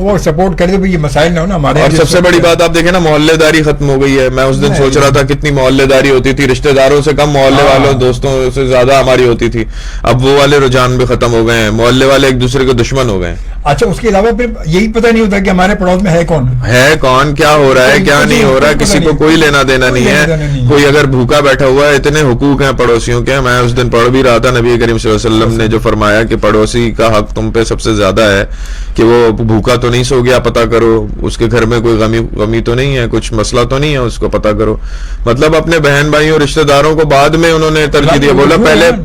وہ سپورٹ کرے تو یہ مسائل نہ ہو نا ہمارے. اور سب سے بڑی بات آپ دیکھیں نا, محلے داری ختم ہو گئی ہے. میں اس دن سوچ رہا تھا کتنی محلے داری ہوتی تھی, رشتہ داروں سے کم محلے والوں دوستوں سے زیادہ ہماری ہوتی تھی. اب وہ والے رجحان بھی ختم ہو گئے ہیں, محلے والے ایک دوسرے کے دشمن ہو گئے. اچھا اس کے علاوہ پھر یہی پتہ نہیں ہوتا کہ ہمارے پڑوس میں ہے کون, کیا ہو رہا ہے کیا نہیں ہو رہا, کسی کو کوئی لینا دینا نہیں ہے. کوئی اگر بھوکا بیٹھا ہوا ہے, اتنے حقوق ہیں پڑوسیوں کے. میں اس دن پڑھ بھی رہا تھا, نبی کریم صلی اللہ علیہ وسلم وسلم نے جو فرمایا کہ پڑوسی کا حق تم پہ سب سے زیادہ ہے کہ وہ بھوکا تو نہیں سو گیا پتہ کرو, اس کے گھر میں کوئی غمی تو نہیں ہے, کچھ مسئلہ تو نہیں ہے, اس کو پتہ کرو. مطلب اپنے بہن بھائیوں رشتہ داروں کو بعد میں انہوں نے ترجیح دیا, بولا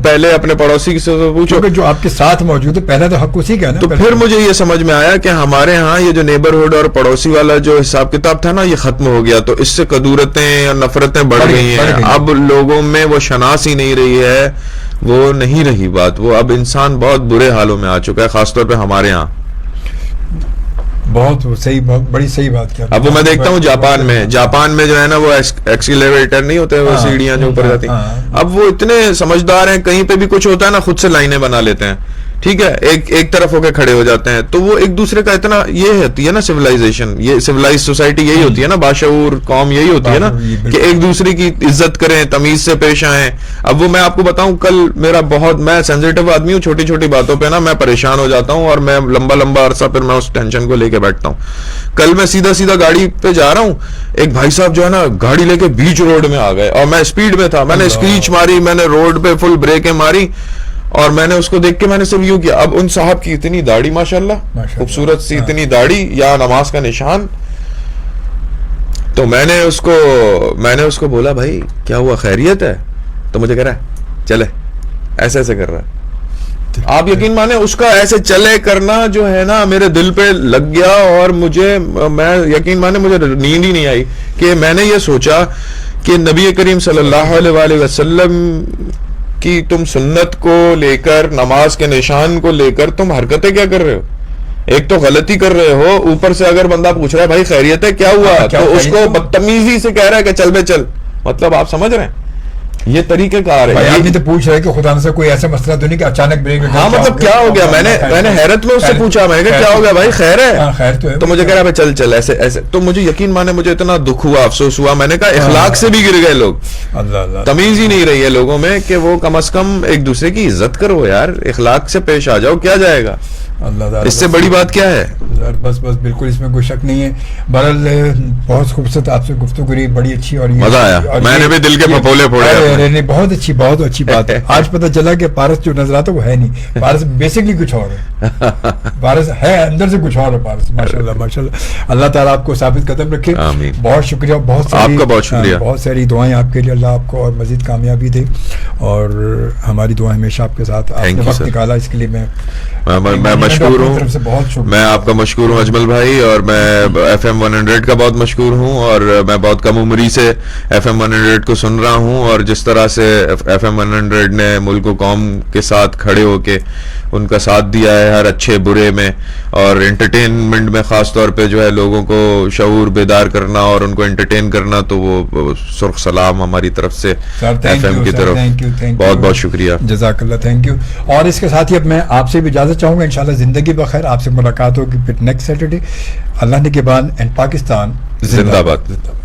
پہلے اپنے پڑوسی سے پوچھو جو آپ کے ساتھ موجود ہے, پہلا تو حق اسی کا نا. تو پھر مجھے یہ سمجھ میں آیا کہ ہمارے ہاں یہ جو نیبرہڈ اور پڑوسی والا جو حساب کتاب تھا نا, یہ ختم ہو گیا. تو اس سے قدورتیں اور نفرتیں بڑھ گئی ہیں. اب لوگوں میں وہ شناس ہی نہیں رہی ہے, وہ نہیں رہی بات. وہ اب انسان بہت برے حالوں میں آ چکا ہے, خاص طور پہ ہمارے ہاں. بہت صحیح, بہت بڑی صحیح بات کیا. اب وہ میں دیکھتا ہوں جاپان میں جو ہے نا وہ ایکسیلریٹر نہیں ہوتے, وہ سیڑھیاں جو اوپر جاتی ہیں, اب وہ اتنے سمجھدار ہیں, کہیں پہ بھی کچھ ہوتا ہے نا خود سے لائنیں بنا لیتے ہیں, ٹھیک ہے, ایک طرف ہو کے کھڑے ہو جاتے ہیں. تو وہ ایک دوسرے کا اتنا یہ ہوتی ہے نا سویلائزیشن, یہ سویلائز سوسائٹی یہی ہوتی ہے نا, باشعور قوم یہی ہوتی ہے نا کہ ایک دوسرے کی عزت کریں, تمیز سے پیش آئیں. اب وہ میں آپ کو بتاؤں, کل میں سینسیٹیو آدمی ہوں, چھوٹی چھوٹی باتوں پہ نا میں پریشان ہو جاتا ہوں اور میں لمبا عرصہ پھر میں اس ٹینشن کو لے کے بیٹھتا ہوں. کل میں سیدھا گاڑی پہ جا رہا ہوں, ایک بھائی صاحب جو ہے نا گاڑی لے کے بیچ روڈ میں آ گئے اور میں اسپیڈ میں تھا, میں نے اسکریچ ماری, میں نے روڈ پہ فل بریکیں ماری اور میں نے اس کو دیکھ کے میں نے صرف یوں کیا. اب ان صاحب کی اتنی داڑھی ماشاءاللہ خوبصورت سی اتنی داڑھی, یا نماز کا نشان. تو میں نے اس کو بولا بھائی کیا ہوا, خیریت ہے؟ تو مجھے کہہ رہا ہے چلے, ایسے کر رہا ہے. آپ یقین مانے اس کا ایسے چلے کرنا جو ہے نا میرے دل پہ لگ گیا, اور میں یقین مانے مجھے نیند ہی نہیں آئی کہ میں نے یہ سوچا کہ نبی کریم صلی اللہ علیہ وسلم کی تم سنت کو لے کر, نماز کے نشان کو لے کر تم حرکتیں کیا کر رہے ہو. ایک تو غلطی کر رہے ہو, اوپر سے اگر بندہ پوچھ رہا ہے بھائی خیریت ہے, کیا ہوا, تو اس کو بدتمیزی سے کہہ رہا ہے کہ چل بے چل. مطلب آپ سمجھ رہے ہیں یہ طریقے کار ہے. آپ تو پوچھ رہے کہ خدا سے کوئی ایسا مسئلہ تو نہیں کہ اچانک بریک. ہاں مطلب کیا ہو گیا, میں نے حیرت میں اس سے پوچھا, میں نے کہا کیا ہو گیا بھائی, خیر ہے؟ تو مجھے کہہ رہا ہے چل ایسے. تو مجھے یقین مانے مجھے اتنا دکھ ہوا, افسوس ہوا. میں نے کہا اخلاق سے بھی گر گئے لوگ, تمیز ہی نہیں رہی ہے لوگوں میں کہ وہ کم از کم ایک دوسرے کی عزت کرو یار, اخلاق سے پیش آ جاؤ, کیا جائے گا, اس سے بڑی بات کیا ہے. بس بالکل اس میں کوئی شک نہیں ہے. بہرحال بہت خوبصورت آپ سے گفتگو رہی, بڑی اچھی, اور مزہ آیا, میں نے بھی دل کے پھپولے پھوڑے. بہت اچھی بات ہے. آج پتہ چلا کہ پارس جو نظر آتا وہ ہے نہیں, پارس بیسکلی کچھ اور ہے, پارس ہے اندر سے کچھ اور ہے پارس. ماشاءاللہ. اللہ تعالیٰ آپ کو ثابت قدم رکھے. بہت شکریہ, آپ کا بہت شکریہ, بہت ساری دعائیں آپ کے لیے, اللہ آپ کو اور مزید کامیابی دے, اور ہماری دعائیں ہمیشہ آپ کے ساتھ. آپ نے وقت نکالا اس کے لیے میں مشکور ہوں. میں آپ کا مشکور ہوں اجمل بھائی, اور میں FM 100 کا بہت مشکور ہوں, اور میں بہت کم عمری سے FM 100 کو سن رہا ہوں, اور جس طرح سے FM 100 نے ملک و قوم کے ساتھ کھڑے ہو کے ان کا ساتھ دیا ہے ہر اچھے برے میں, اور انٹرٹینمنٹ میں خاص طور پہ جو ہے لوگوں کو شعور بیدار کرنا اور ان کو انٹرٹین کرنا, تو وہ سرخ سلام ہماری طرف سے FM کی طرف. بہت بہت شکریہ, جزاک اللہ, تھینک یو. اور اس کے ساتھ ہی اب میں آپ سے بھی اجازت چاہوں گا, انشاءاللہ زندگی بخیر, آپ سے ملاقات ہوگی پھر نیکسٹ سیٹرڈے. اللہ نے کے بعد اینڈ پاکستان زندہ باد.